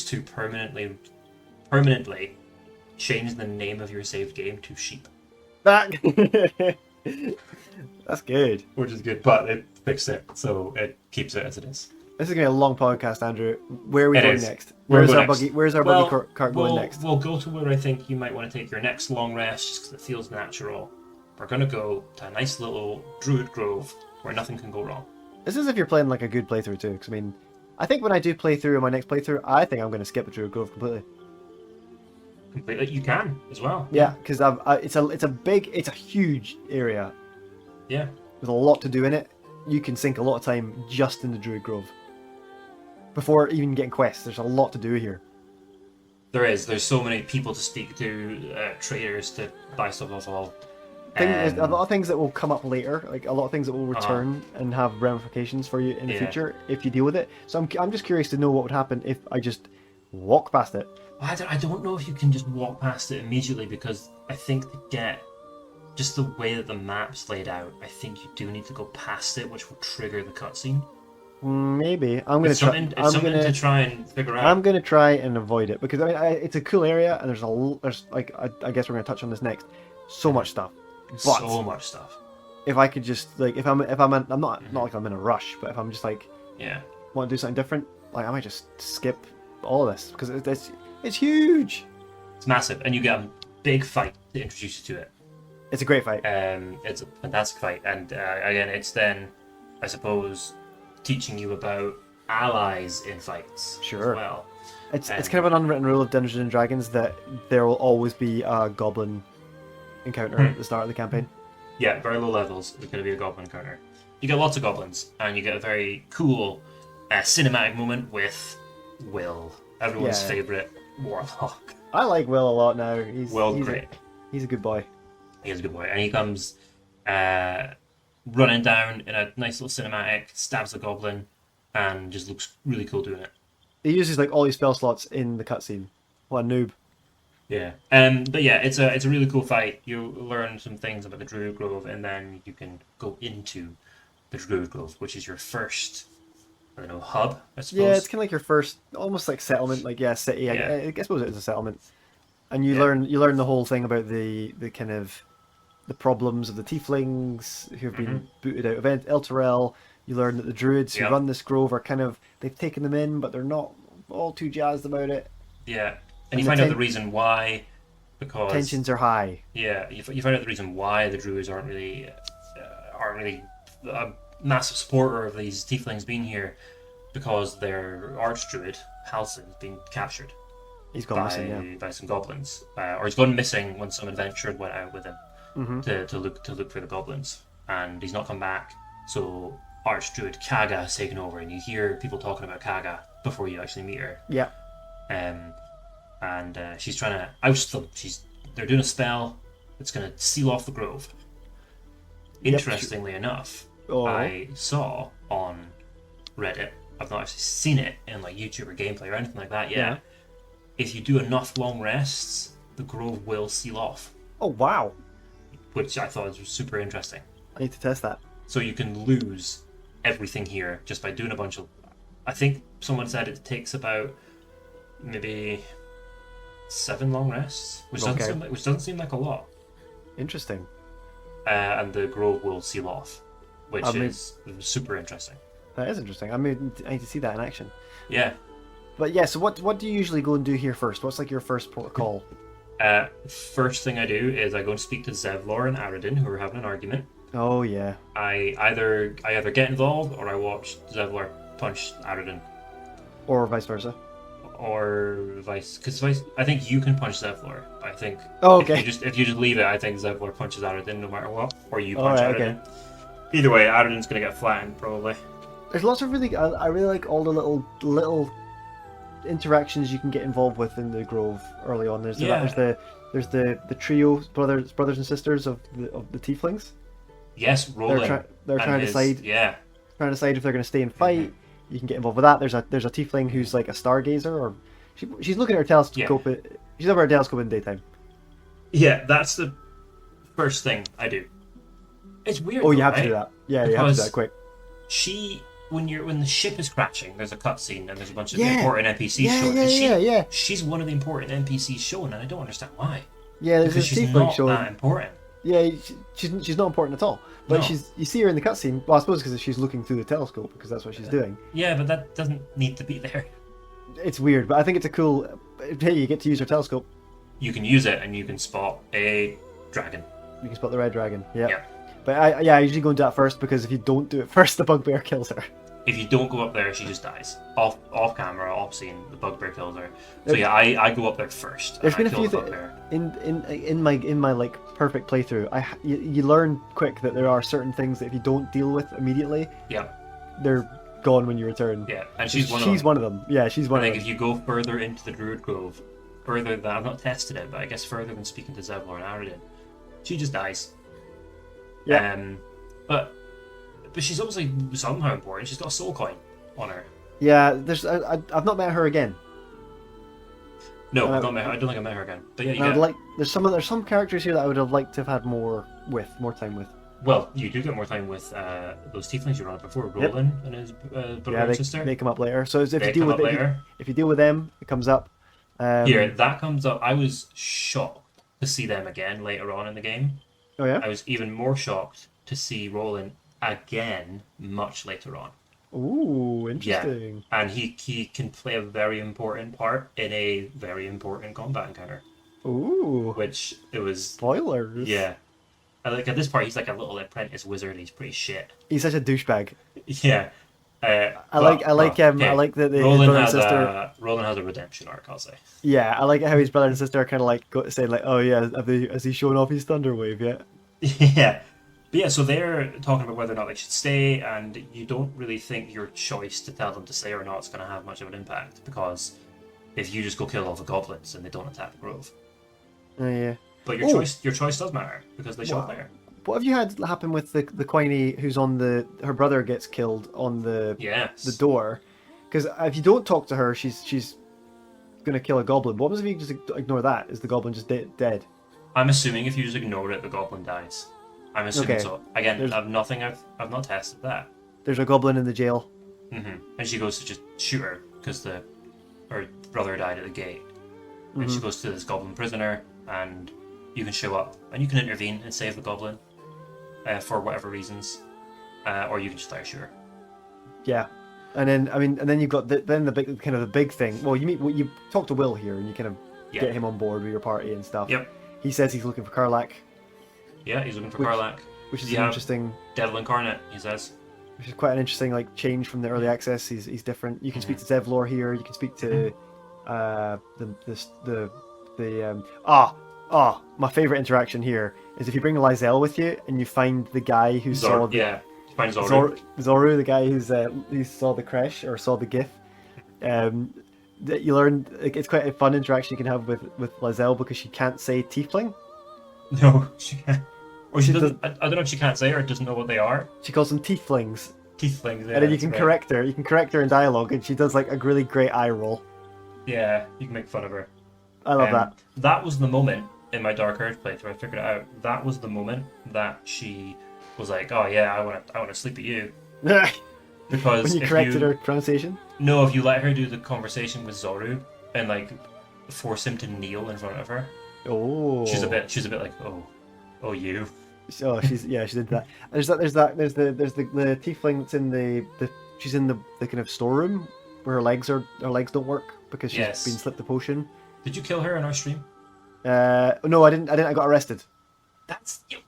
to permanently change the name of your saved game to sheep, That's good. which is good. But it fixed it, so it keeps it as it is. This is going to be a long podcast, Andrew. Where are we It going is. next? Where's Where's our next? buggy? Where's our Well, buggy cart going next? We'll go to where I think you might want to take your next long rest, just because it feels natural. We're going to go to a nice little Druid Grove where nothing can go wrong. This is if you're playing like a good playthrough too. Because I mean, I think when I do playthrough in my next playthrough, I think I'm going to skip the Druid Grove completely. Completely, you can as well. Yeah, because it's a huge area Yeah. with a lot to do in it. You can sink a lot of time just in the Druid Grove before even getting quests. There's a lot to do here. There's so many people to speak to, traders to buy stuff off of. There's a lot of things that will come up later, like a lot of things that will return and have ramifications for you in the future if you deal with it. So I'm just curious to know what would happen if I just walk past it. I don't know if you can just walk past it immediately, because I think to get just the way that the map's laid out, I think you do need to go past it, which will trigger the cutscene. Maybe I'm gonna try. It's something to try and figure out. I'm gonna try and avoid it because I mean it's a cool area and there's like I guess we're gonna touch on this next. So much stuff, but So much stuff. if I could just like if I'm not like I'm in a rush, but if I'm just like want to do something different, like I might just skip all of this because it's huge. It's massive, and you get a big fight to introduce you to it. It's a great fight. It's a fantastic fight, and again, it's then, I suppose, teaching you about allies in fights Sure. as well. It's kind of an unwritten rule of Dungeons and Dragons that there will always be a goblin encounter at the start of the campaign. Yeah, very low levels. There's going to be a goblin encounter. You get lots of goblins, and you get a very cool cinematic moment with Will, everyone's favourite warlock. I like Will a lot now. He's Will's great. He's a good boy. He is a good boy, and he comes running down in a nice little cinematic, stabs the goblin, and just looks really cool doing it. He uses like all his spell slots in the cutscene. What a noob. Yeah. But yeah, it's a really cool fight. You learn some things about the Druid Grove, and then you can go into the Druid Grove, which is your first, I don't know, hub, I suppose. Yeah, it's kind of like your first, almost like settlement, like yeah, city. Yeah. I suppose it is a settlement, and you Yeah. learn the whole thing about the kind of the problems of the tieflings who have been booted out of Elturel. You learn that the druids who Yeah. run this grove are kind of they've taken them in, but they're not all too jazzed about it. Yeah. And And you the find out the reason why, because tensions are high. yeah, you find out the reason why the Druids aren't really a massive supporter of these tieflings being here, because their archdruid Halsin's been captured He's gone missing. Yeah. by some goblins, or he's gone missing when some adventurer went out with him to look for the goblins, and he's not come back. So archdruid Kaga has taken over, and you hear people talking about Kaga before you actually meet her. Yeah. And she's trying to oust them. They're doing a spell that's going to seal off the grove. Interestingly enough, Oh. I saw on Reddit, I've not actually seen it in like YouTube or gameplay or anything like that yet. Yeah. If you do enough long rests, the grove will seal off, Oh wow! which I thought was super interesting. I need to test that. So you can lose everything here just by doing a bunch of. I think someone said it takes about maybe 7 long rests, which doesn't seem like a lot. Interesting. And the grove will seal off, which I mean- is super interesting. That is interesting. I mean, I need to see that in action. Yeah. But yeah, so what do you usually go and do here first? What's like your first port of call? First thing I do is I go and speak to Zevlor and Aradin, who are having an argument. Oh yeah. I either get involved or I watch Zevlor punch Aradin, Or vice versa. or because I think you can punch Zevlor. I think Oh, okay. if you just leave it, I think Zevlor punches Aradin no matter what, or you All punch right, Aradin. Either way, Aradin's gonna get flattened probably. There's lots of really. I really like all the little interactions you can get involved with in the grove early on. There's the trio brothers and sisters of the tieflings. Yes, Roland. They're and trying to decide Yeah. trying to decide if they're going to stay and fight. You can get involved with that. There's a tiefling who's like a stargazer, or she's looking at her telescope. She's over her telescope in the daytime. Yeah, that's the first thing I do. It's weird. Oh, you though, have to right? do that. Yeah, you have to do that quick. When the ship is crashing, there's a cutscene and there's a bunch of Yeah. important NPCs Yeah, showing. yeah, And yeah. She's one of the important NPCs showing, and I don't understand why. Yeah, there's Because this she's tiefling not showing. that important. Yeah, she's not important at all. But No. you see her in the cutscene. Well, I suppose because she's looking through the telescope, because that's what she's doing. Yeah, but that doesn't need to be there. It's weird, but I think it's a cool. Hey, you get to use her telescope. You can use it, and you can spot a dragon. You can spot the red dragon. Yeah. Yeah. But I usually go and do that first, because if you don't do it first, the bugbear kills her. If you don't go up there, she just dies. Off camera, off scene, the bugbear kills her. So yeah, I go up there first. There's and been I a few kill the things bugbear. in my like perfect playthrough. You learn quick that there are certain things that if you don't deal with immediately, Yeah, they're gone when you return. yeah, and she's one of them. Yeah, she's one I of think them. if you go further into the Druid Grove, further than I've not tested it, but I guess further than speaking to Zevlor and Aradin, she just dies. Yeah. But she's obviously somehow important. She's got a soul coin on her. Yeah, I've not met her again. No, And I've not met her. I don't think I met her again. But yeah, And I'd like there's some characters here that I would have liked to have had more time with. well, you do get more time with those tieflings you were on before, Roland and his brother Yeah, and sister. they come up later. So if They you deal come with up later. if you deal with them, it comes up. Here, that comes up. I was shocked to see them again later on in the game. Oh yeah. I was even more shocked to see Roland again much later on. Ooh, interesting. And he can play a very important part in a very important combat encounter. Ooh, Which it was. spoilers. Yeah. I like at this part he's like a little apprentice wizard. He's pretty shit. He's such a douchebag. Yeah. I like that the his Roland brother and has sister. Roland has a redemption arc, I'll say. Yeah, I like how his brother and sister are kind of like saying like, "Oh yeah, has he shown off his thunder wave yet?" Yeah. But yeah, so they're talking about whether or not they should stay, and you don't really think your choice to tell them to stay or not is going to have much of an impact, because if you just go kill all the goblins and they don't attack the grove. Oh yeah. But your choice does matter, because they show up Wow. there. What have you had happen with the Quiney who's on her brother gets killed on the Yes. door? Because if you don't talk to her, she's gonna kill a goblin. What happens if you just ignore that? Is the goblin just dead? I'm assuming if you just ignore it, the goblin dies. I'm assuming Okay. so. Again, I've not tested that. There's a goblin in the jail. And she goes to just shoot her because her brother died at the gate. And she goes to this goblin prisoner, and you can show up and you can intervene and save the goblin for whatever reasons, or you can just let her shoot her. Yeah, and then you've got the big thing. Well, you talk to Will here, and you kind of get him on board with your party and stuff. Yep. He says he's looking for Karlach. Yeah, he's looking for Karlach. Which is an interesting. Devil incarnate, he says. Which is quite an interesting change from the early access. He's different. You can speak to Zevlor here. You can speak to my favorite interaction here is if you bring Lysel with you and you find the guy who saw you find Zoru. Zoru, the guy who saw the crash or saw the GIF. That you learn it's quite a fun interaction you can have with Lysel because she can't say tiefling. No, she can't. Or she doesn't. I don't know if she can't say or doesn't know what they are. She calls them tieflings. Tieflings. Yeah, and then you can correct her. You can correct her in dialogue, and she does a really great eye roll. Yeah, you can make fun of her. I love that. That was the moment in my Dark Urge playthrough. I figured it out. That was the moment that she was like, "Oh yeah, I want to sleep with you." Because when you corrected her pronunciation. No, if you let her do the conversation with Zoru and force him to kneel in front of her. Oh. She's a bit like, oh you. Oh, she did that. There's the tiefling that's in she's in the kind of storeroom where her legs don't work because she's been slipped the potion. Did you kill her in our stream? No, I didn't. I got arrested.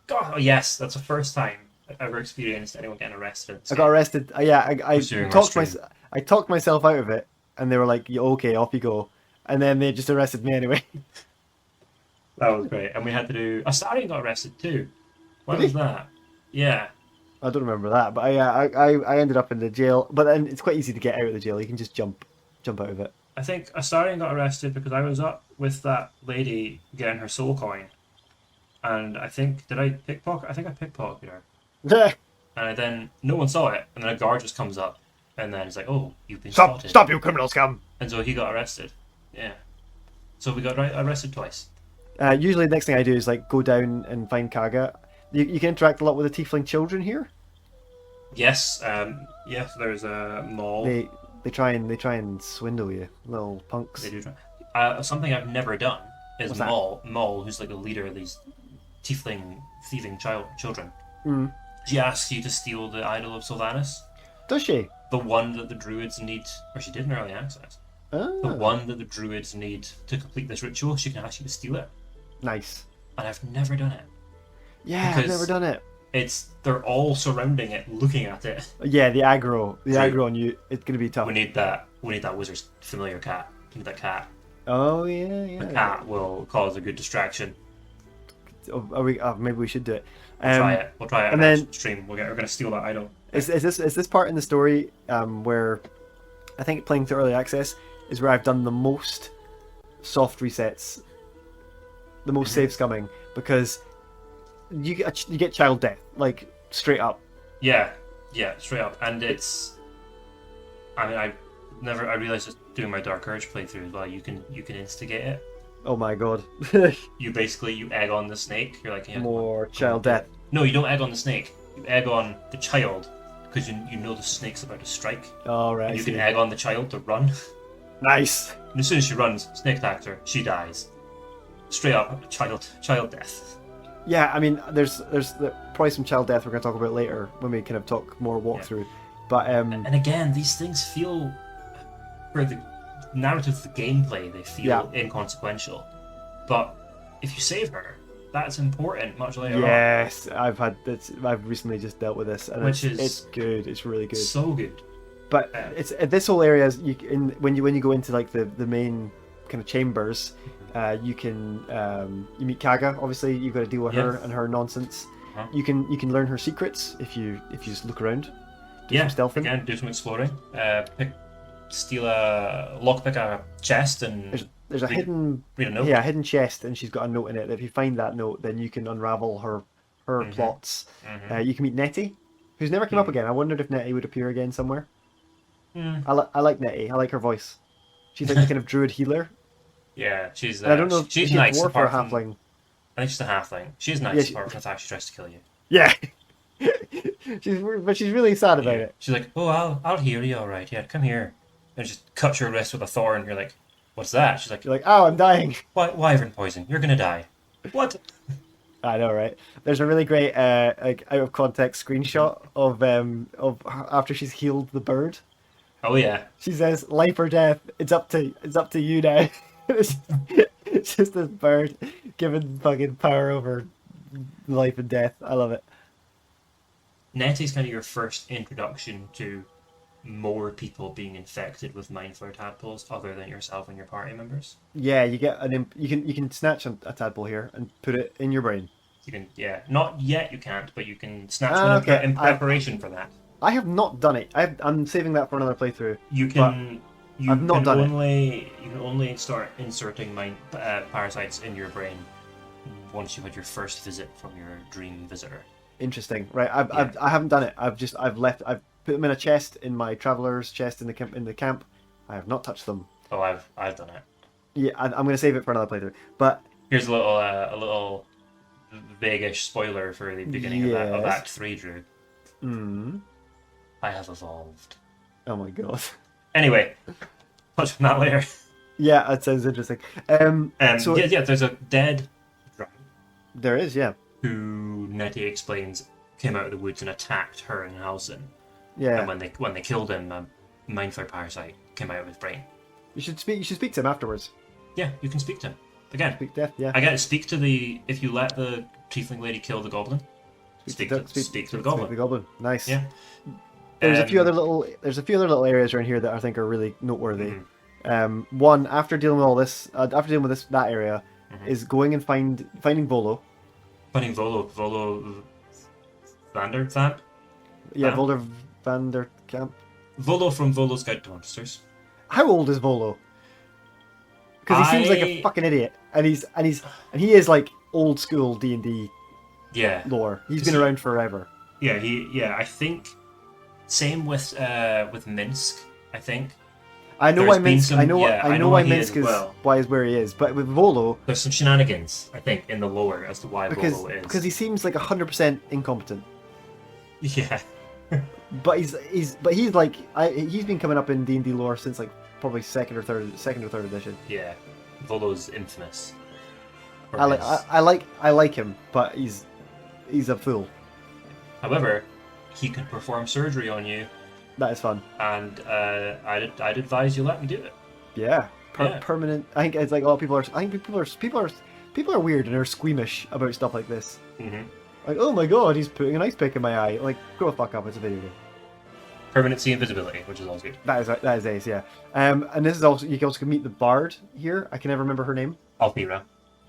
Oh yes, that's the first time I've ever experienced anyone getting arrested. I got arrested. I talked myself out of it, and they were like, "Okay, off you go," and then they just arrested me anyway. That was great, and we had to do. Astarion got arrested too. What was that? Yeah. I don't remember that, but I ended up in the jail. But then it's quite easy to get out of the jail. You can just jump out of it. I think Astarion got arrested because I was up with that lady getting her soul coin, and I think I pickpocketed her. And then no one saw it, and then a guard just comes up, and then it's like, "Oh, you've been spotted. Stop, you criminal scum!" And so he got arrested. Yeah. So we got arrested twice. Usually, the next thing I do is go down and find Kaga. You can interact a lot with the tiefling children here. Yes. Yes. There's a mall. They try and swindle you, little punks. They do try. Something I've never done is Maul, who's the leader of these tiefling thieving children. Mm. She asks you to steal the idol of Sylvanas. Does she? The one that the druids need, or she did in early access. Oh. The one that the druids need to complete this ritual. She can ask you to steal it. Nice. And I've never done it. Yeah, I've never done it. They're all surrounding it, looking at it. Yeah, the aggro on you. It's gonna be tough. We need that wizard's familiar cat. We need that cat. Oh yeah. The cat will cause a good distraction. Maybe we should do it. We'll try it. And then stream. We're gonna steal that idol. Is this part in the story where I think playing through early access is where I've done the most soft resets, the most save scumming, because you get child death straight up. Yeah, straight up, and it's. I realized just doing my Dark Urge playthrough as well. You can instigate it. Oh my god. You egg on the snake. You're like, more child death. No, you don't egg on the snake. You egg on the child because you know the snake's about to strike. Oh right. And you can egg on the child to run. Nice. And as soon as she runs, snake attacks her. She dies. Straight up, child death. Yeah, I mean, there's probably some child death we're going to talk about later when we kind of talk more walkthrough. Yeah. But and again, these things feel, for the narrative of the gameplay, they feel inconsequential. But if you save her, that's important much later on. Yes, I've recently just dealt with this, and it's good. It's really good. So good. But it's this whole area when you go into the main kind of chambers. You meet Kaga. Obviously, you've got to deal with her and her nonsense. Uh-huh. You can learn her secrets if you just look around. Do some stealthing. Again, do some exploring. Steal a lockpick out of a chest and there's a hidden read a note. Yeah, a hidden chest, and she's got a note in it. If you find that note, then you can unravel her her Mhm. plots. Mhm. You can meet Nettie, who's never come up again. I wondered if Nettie would appear again somewhere. Mm. I like Nettie. I like her voice. She's like the kind of druid healer, Yeah, she's and I don't know she's is she a nice dwarf or a apart from halfling? I think she's a halfling. She's Yeah, nice apart from the fact she tries to kill you. yeah. She's really sad about Yeah, it. she's like, "Oh, I'll heal you, all right. Yeah, come here," and just cuts your wrist with a thorn. You're like, "What's that?" She's like, You're like, oh, I'm dying. Wyvern poison. You're gonna die." What? I know, right? There's a really great, like out of context screenshot of after she's healed the bird. Oh yeah. She says, "Life or death. It's up to you now." It's just this bird given fucking power over life and death. I love it. Nettie's kind of your first introduction to more people being infected with mind flare tadpoles other than yourself and your party members. Yeah, you get you can snatch a tadpole here and put it in your brain. You can, yeah, not yet you can't, but you can snatch one Ah, okay. in preparation for that. I have not done it. I'm saving that for another playthrough. You But can I've not done it. you can only start inserting mind parasites in your brain once you had your first visit from your dream visitor. Interesting, right? Yeah. I haven't done it. I've put them in a chest in my traveler's chest in the camp. I have not touched them. Oh, I've done it. Yeah, I'm going to save it for another playthrough. But Here's a little vaguish spoiler for the beginning of Yes. Act 3, Drew. mm, I have evolved. oh my god, Anyway, touch on that later. yeah, that sounds interesting. So Yeah, there's a dead dragon there is, yeah, who Nettie explains came out of the woods and attacked her and Halsin. yeah. And when they killed him, a mind flare parasite came out of his brain. You should speak to him afterwards. Yeah, you can speak to him. Again, Speak death, yeah. I get to speak to if you let the tiefling lady kill the goblin, speak to the goblin. The goblin. Nice. Yeah. There's a few other little areas around here that I think are really noteworthy. Mhm. One after dealing with all this, after dealing with that area, Mhm. is going and finding Volo. Finding Volo Vandervamp? Yeah, Huh? Volder Vanderkamp. Volo from Volo Scout to Monsters. How old is Volo? Because he seems like a I- fucking idiot, and he is like old school D&D Yeah. lore. He's 'Cause been around forever. Yeah, I think same with Minsk, I think. I know There's why been Minsk. some- I know. yeah, I know why he is Minsk is well. why is where he is. But with Volo, There's some shenanigans, I think, in the lore as to why because Volo is. because he seems like 100% incompetent. Yeah. But he's like he's been coming up in D&D lore since like probably second or third edition. Yeah. Volo's infamous. for I like his- I like him, but he's a fool. However, he can perform surgery on you, That is fun. and I'd advise you let him do it. Yeah, Yeah. permanent. I think it's like I think people are weird and are squeamish about stuff like this. Mm-hmm. Like, oh my god, he's putting an ice pick in my eye. Like, grow the fuck up. It's a video game. Permanency invisibility, which is always good. That is ace, yeah. And this is also you can also meet the bard here. I can never remember her name. Althira.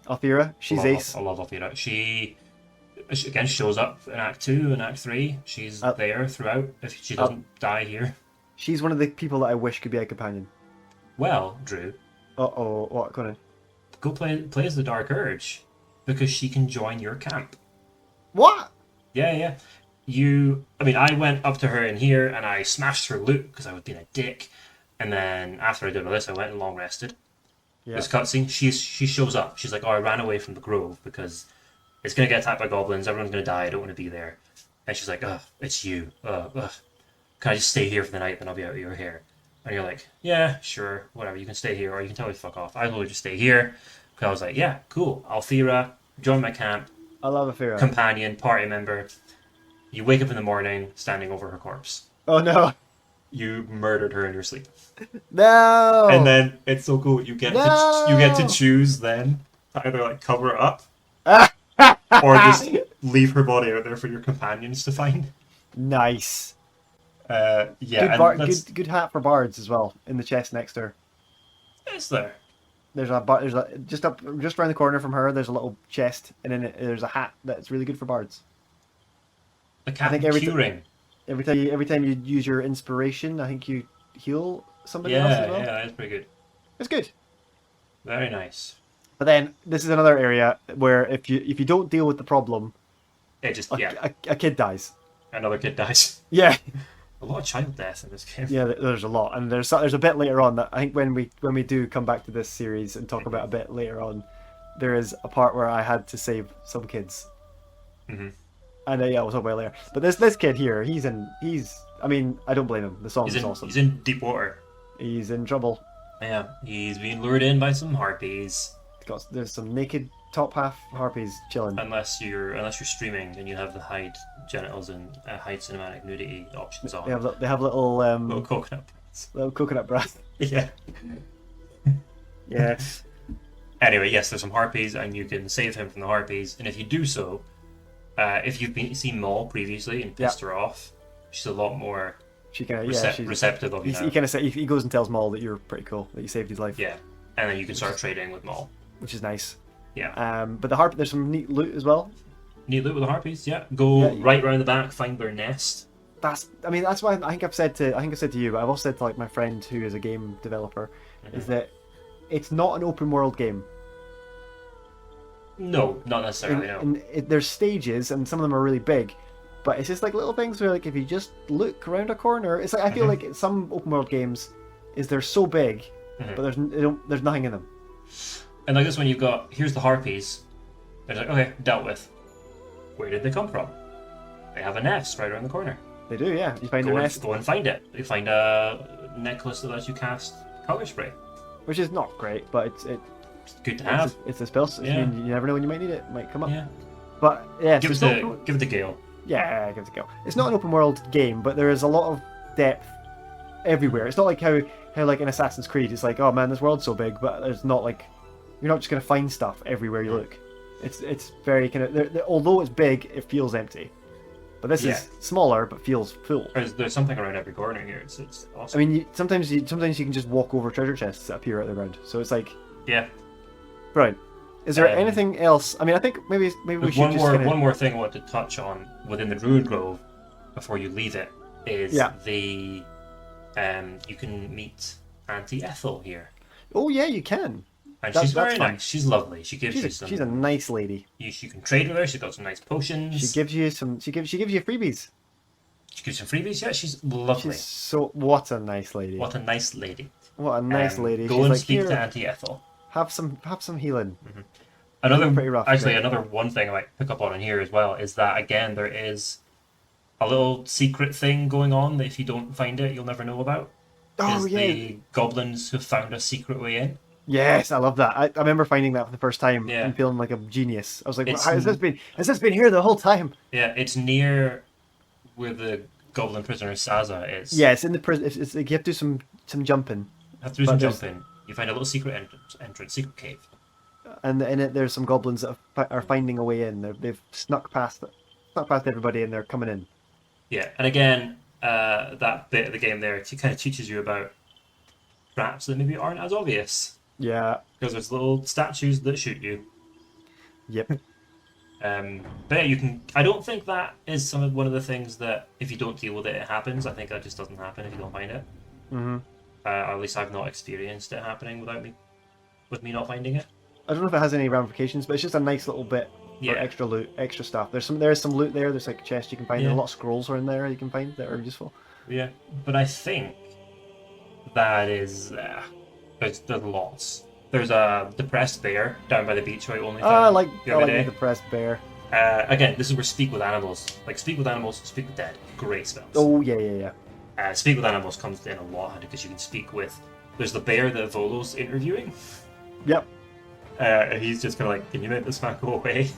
Althira. She's ace. I love Althira. She again shows up in Act 2 and Act 3. She's there throughout if she doesn't die here. She's one of the people that I wish could be a companion. Well, Drew, Uh-oh, what? Go on. go play as the Dark Urge because she can join your camp. What? Yeah. I went up to her in here and I smashed her loot because I was being a dick. And then after I did all this, I went and long rested. Yeah. This cutscene, she shows up. She's like, "Oh, I ran away from the grove because it's gonna get attacked by goblins. Everyone's gonna die. I don't want to be there." And she's like, "Ugh, it's you. Ugh. Can I just stay here for the night? Then I'll be out of your hair." And you're like, "Yeah, sure, whatever. You can stay here, or you can tell me to fuck off. I will just stay here." Because I was like, "Yeah, cool. Althira, join my camp, I love Althira. companion, party member." You wake up in the morning, standing over her corpse. Oh no. You murdered her in your sleep. No. And then it's so cool. You get to choose then to either like cover it up or just leave her body out there for your companions to find. Nice. Yeah, Good hat for bards as well in the chest next to her. it's there. There's a just around the corner from her. There's a little chest, and in it there's a hat that's really good for bards. The cat think every curing. Every time you use your inspiration, I think you heal somebody else as well. Yeah, that's pretty good. It's good. Very nice. But then this is another area where if you don't deal with the problem, It just a kid dies. another kid dies. Yeah, A lot of child death in this game. yeah. There's a lot, and there's a bit later on that I think when we do come back to this series and talk about a bit later on, there is a part where I had to save some kids. Mm-hmm. And yeah, we'll talk about it later. But this kid here, I mean, I don't blame him. The song is awesome. He's in deep water. He's in trouble. Yeah, he's being lured in by some harpies. There's some naked top half harpies chilling. Unless you're streaming, then you have the hide genitals and hide cinematic nudity options on. They have little little coconut breasts. little coconut breath. Yeah. Yeah. Anyway, yes, there's some harpies, and you can save him from the harpies. And if you do so, if you've seen Maul previously and pissed her off, she's a lot more She kind of receptive of you now. He kind of he goes and tells Maul that you're pretty cool, that you saved his life. Yeah, and then you can start trading with Maul, which is nice. Yeah. But there's some neat loot as well. Neat loot with the harpies. Yeah. Go right round the back, find their nest. That's why I think I've said to you, but I've also said to like my friend who is a game developer, is that it's not an open world game. No, not necessarily. No. There's stages, and some of them are really big, but it's just like little things where, like, if you just look around a corner, it's like I feel like some open world games they're so big, but there's nothing in them. And like this one, here's the harpies. They're like, okay, dealt with. Where did they come from? They have a nest right around the corner. They do, yeah. You find a nest. Go and find it. You find a necklace that lets you cast color spray, which is not great, but it's good to have. It's a spell. Yeah. You never know when you might need it. It might come up. Yeah. But yeah, give it to Gale. Yeah, give it a go. It's not an open world game, but there is a lot of depth everywhere. It's not like how like in Assassin's Creed, it's like, oh man, this world's so big, but there's not like you're not just gonna find stuff everywhere you look. It's very kind of although it's big, it feels empty. But this is smaller, but feels full. There's something around every corner here. It's awesome. I mean, sometimes you can just walk over treasure chests that appear out of the ground. So it's like, yeah, right. Is there anything else? I mean, I think maybe we should one more thing I want to touch on within the Druid Grove before you leave it is the you can meet Auntie Ethel here. Oh yeah, you can. And she's very nice. She's lovely. She's a nice lady. You can trade with her. She's got some nice potions. She gives you freebies. She gives you freebies. Yeah, she's lovely. What a nice lady. What a nice lady. What a nice lady. Go and speak to Auntie Ethel. Have some healing. Mm-hmm. Another rough, one thing I might pick up on in here as well is that again there is a little secret thing going on that if you don't find it you'll never know about. Oh yeah. The goblins have found a secret way in. Yes, I love that. I remember finding that for the first time and feeling like a genius. I was like, has this been here the whole time? Yeah, it's near where the goblin prisoner Saza is. Yeah, it's in the prison. It's like you have to do some jumping. You find a little secret entrance, secret cave. And in it, there's some goblins that are finding a way in. They've snuck past everybody, and they're coming in. Yeah, and again, that bit of the game there kind of teaches you about traps that maybe aren't as obvious. Yeah, because there's little statues that shoot you. Yep. But yeah, you can. I don't think that is one of the things that if you don't deal with it, it happens. I think that just doesn't happen if you don't find it. Mm-hmm. At least I've not experienced it happening with me not finding it. I don't know if it has any ramifications, but it's just a nice little bit for extra loot, extra stuff. There is some loot there. There's like a chest you can find. Yeah. And a lot of scrolls are in there you can find that are useful. Yeah, but I think that is there's lots. There's a depressed bear down by the beach who I only found I like the depressed bear. Again, this is where speak with animals. Like speak with animals, speak with dead. Great spells. Oh yeah. Speak with animals comes in a lot because you can speak with. There's the bear that Volo's interviewing. Yep. And he's just kind of like, can you make this man go away?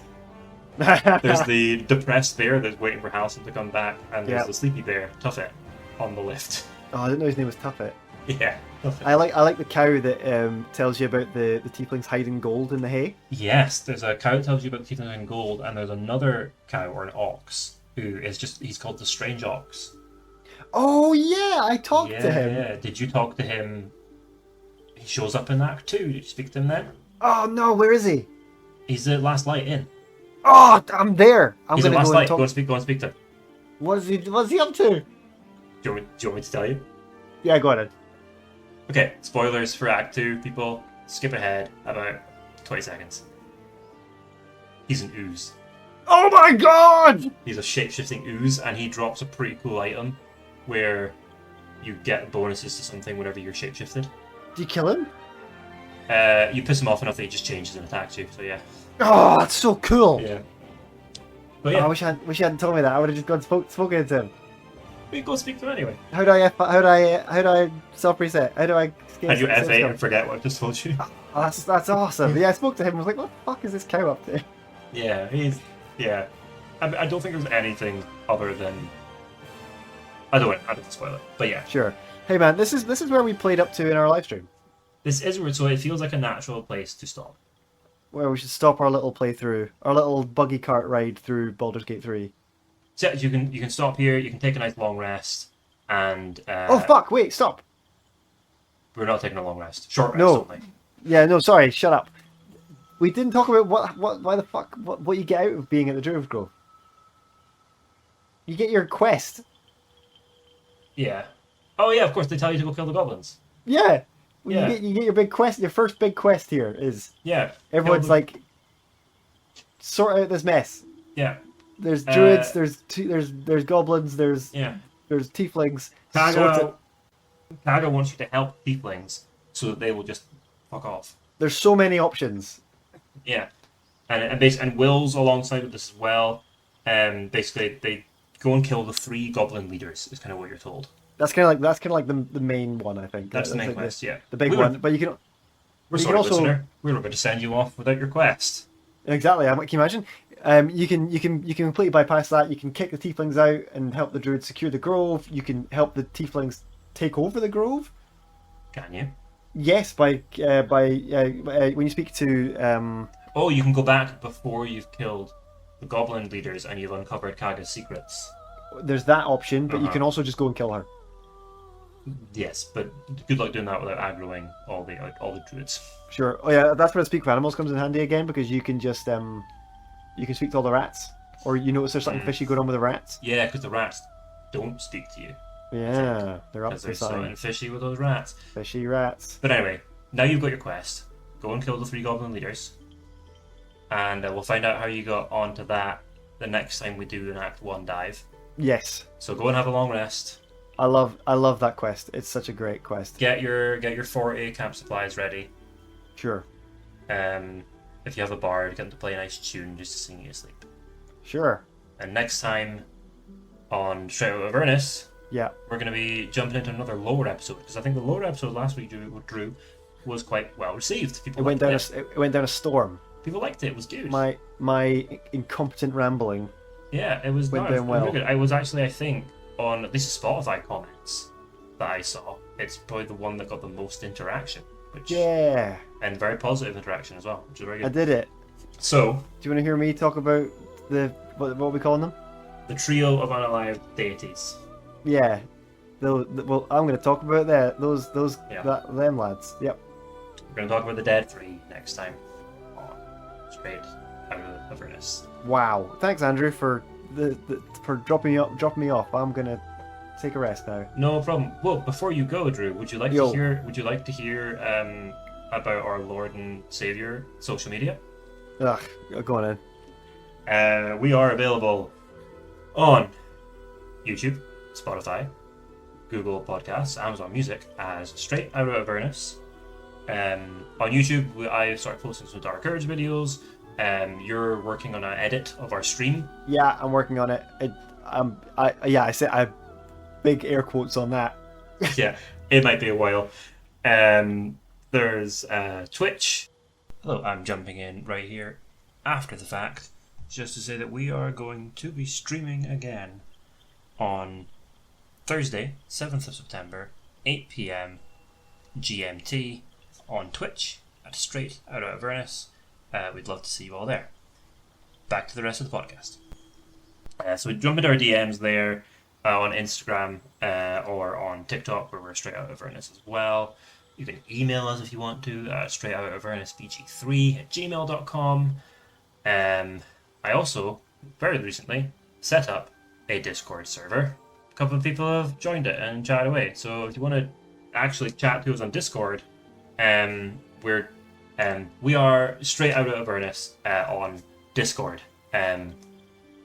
There's the depressed bear that's waiting for Halcyon to come back, and there's the sleepy bear, Tuffet, on the lift. Oh, I didn't know his name was Tuffet. Yeah, Tuffet. I like the cow that tells you about the tieflings hiding gold in the hay. Yes, there's a cow that tells you about the tieflings hiding gold, and there's another cow or an ox who is he's called the Strange Ox. Oh yeah, I talked to him. Yeah, did you talk to him? He shows up in Act 2. Did you speak to him then? Oh no, where is he? He's the last light in. Oh, I'm there. He's the last light. Go and speak to him. What's he up to? Do you want me to tell you? Yeah, go ahead. Okay, spoilers for Act 2, people. Skip ahead about 20 seconds. He's an ooze. Oh my god! He's a shape-shifting ooze, and he drops a pretty cool item where you get bonuses to something whenever you're shape-shifted. Do you kill him? You piss him off enough that he just changes and attacks you, so yeah. Oh, that's so cool! Yeah. But Oh, yeah, I wish you hadn't told me that. I would have just gone spoken to him. we go speak to him anyway. How do I self reset? How do I? And you F8 and forget what I just told you. Oh, that's awesome. Yeah, I spoke to him. I was like, what the fuck is this cow up to? Yeah, yeah. I don't think there's anything other than. I don't want to spoil it, but yeah. Sure. Hey man, this is where we played up to in our live stream. This is where, so it feels like a natural place to stop. Where we should stop our little playthrough, our little buggy cart ride through Baldur's Gate 3. So you can stop here. You can take a nice long rest, and Oh fuck! Wait, stop. we're not taking a long rest. Short rest No. only. Yeah, no, sorry, shut up. We didn't talk about why the fuck, what you get out of being at the Druid Grove. You get your quest. Yeah. Oh yeah, of course they tell you to go kill the goblins. Yeah. Yeah. You get your big quest. Your first big quest here is Yeah. everyone's Kill like, sort out this mess. Yeah. There's druids. There's goblins. There's Yeah. tieflings. Sort it. Kaga wants you to help tieflings so that they will just fuck off. There's so many options. Yeah, and Will's alongside with this as well. Basically they go and kill the 3 goblin leaders. Is kind of what you're told. That's kind of like the main one, I think. That's the main like quest. Yeah, the big one. But you can. We're you sorry, can also- listener. We were about to send you off without your quest. Exactly. Can you imagine? You can completely bypass that. You can kick the tieflings out and help the druids secure the grove. You can help the tieflings take over the grove. Can you? Yes, by when you speak to Oh, you can go back before you've killed the goblin leaders and you've uncovered Kaga's secrets. there's that option, but you Uh-huh. can also just go and kill her. Yes, but good luck doing that without aggroing all the druids. Sure. Oh yeah, that's where the speak with animals comes in handy again, because you can just you can speak to all the rats, or you notice there's something fishy going on with the rats. Yeah, because the rats don't speak to you. Yeah, they're up Because for there's something. something fishy with those rats. Fishy rats. But anyway, now you've got your quest. Go and kill the 3 goblin leaders. And we'll find out how you got onto that the next time we do an Act 1 dive. Yes, So go and have a long rest. I love that quest. It's such a great quest. Get your 40 camp supplies ready. Sure, If you have a bard, get them to play a nice tune just to sing you to sleep. sure. And next time on Straight Out of Avernus, Yeah, we're going to be jumping into another lore episode, because I think the lore episode last week Drew was quite well received. People it went liked down it went down a storm. People liked it. It was good. My incompetent rambling. Yeah, it was Went no, it was down well. really good. I was actually, I think, on at least the Spotify comments that I saw, it's probably the one that got the most interaction, which Yeah, and very positive interaction as well, which is very I good. did it. So, Do you want to hear me talk about what are we calling them? the trio of unalive deities. Yeah, well, I'm going to talk about those Yeah. them lads. Yep. We're going to talk about the Dead 3 next time on Straight Out of Avernus. Wow. Thanks, Andrew, for for dropping me off. I'm going to take a rest now. No problem. Well, before you go, Drew, would you like Yo. to hear about our Lord and Savior social media? Ugh, go on in. We are available on YouTube, Spotify, Google Podcasts, Amazon Music as Straight Out of Avernus. On YouTube, I started posting some Dark Urge videos. You're working on an edit of our stream. Yeah, I'm working on it. I said I big air quotes on that. Yeah, it might be a while. There's Twitch. Hello, I'm jumping in right here after the fact, just to say that we are going to be streaming again on Thursday, 7th of September, 8 p.m. GMT on Twitch at Straight Out of Avernus. We'd love to see you all there. Back to the rest of the podcast. So we jump into our DMs there on Instagram or on TikTok, where we're Straight Out of Avernus as well. You can email us if you want to, straightoutofavernusbg3@gmail.com. I also, very recently, set up a Discord server. A couple of people have joined it and chatted away. So if you want to actually chat to us on Discord, we are Straight Out of Avernus on Discord.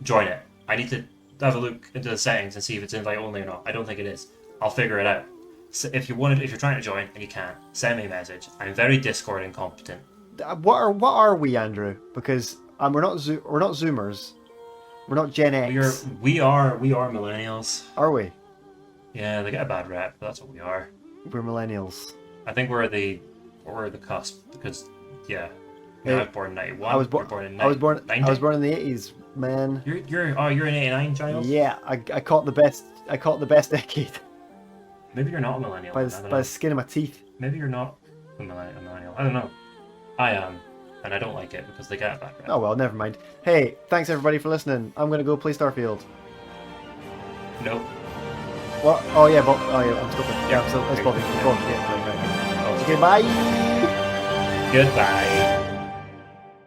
join it. I need to have a look into the settings and see if it's invite only or not. I don't think it is. I'll figure it out. So if you're trying to join and you can't, send me a message. I'm very Discord incompetent. What are we, Andrew? Because we're not Zoomers. We're not Gen X. We are millennials. Are we? Yeah, they get a bad rep, but that's what we are. We're millennials. I think we're the cusp because yeah. Hey, I was born in 91. I was born in the 80s, man. You're an 89 child? Yeah, I caught the best decade. Maybe you're not a millennial. By the skin of my teeth. Maybe you're not a millennial. I don't know. I am, and I don't like it because they get a bad rep. Oh well, never mind. Hey, thanks everybody for listening. I'm gonna go play Starfield. Nope. What? Oh yeah, I'm still. Yeah, I'm still. It's Bobby. Go on. Yeah, right. Okay, bye. Goodbye.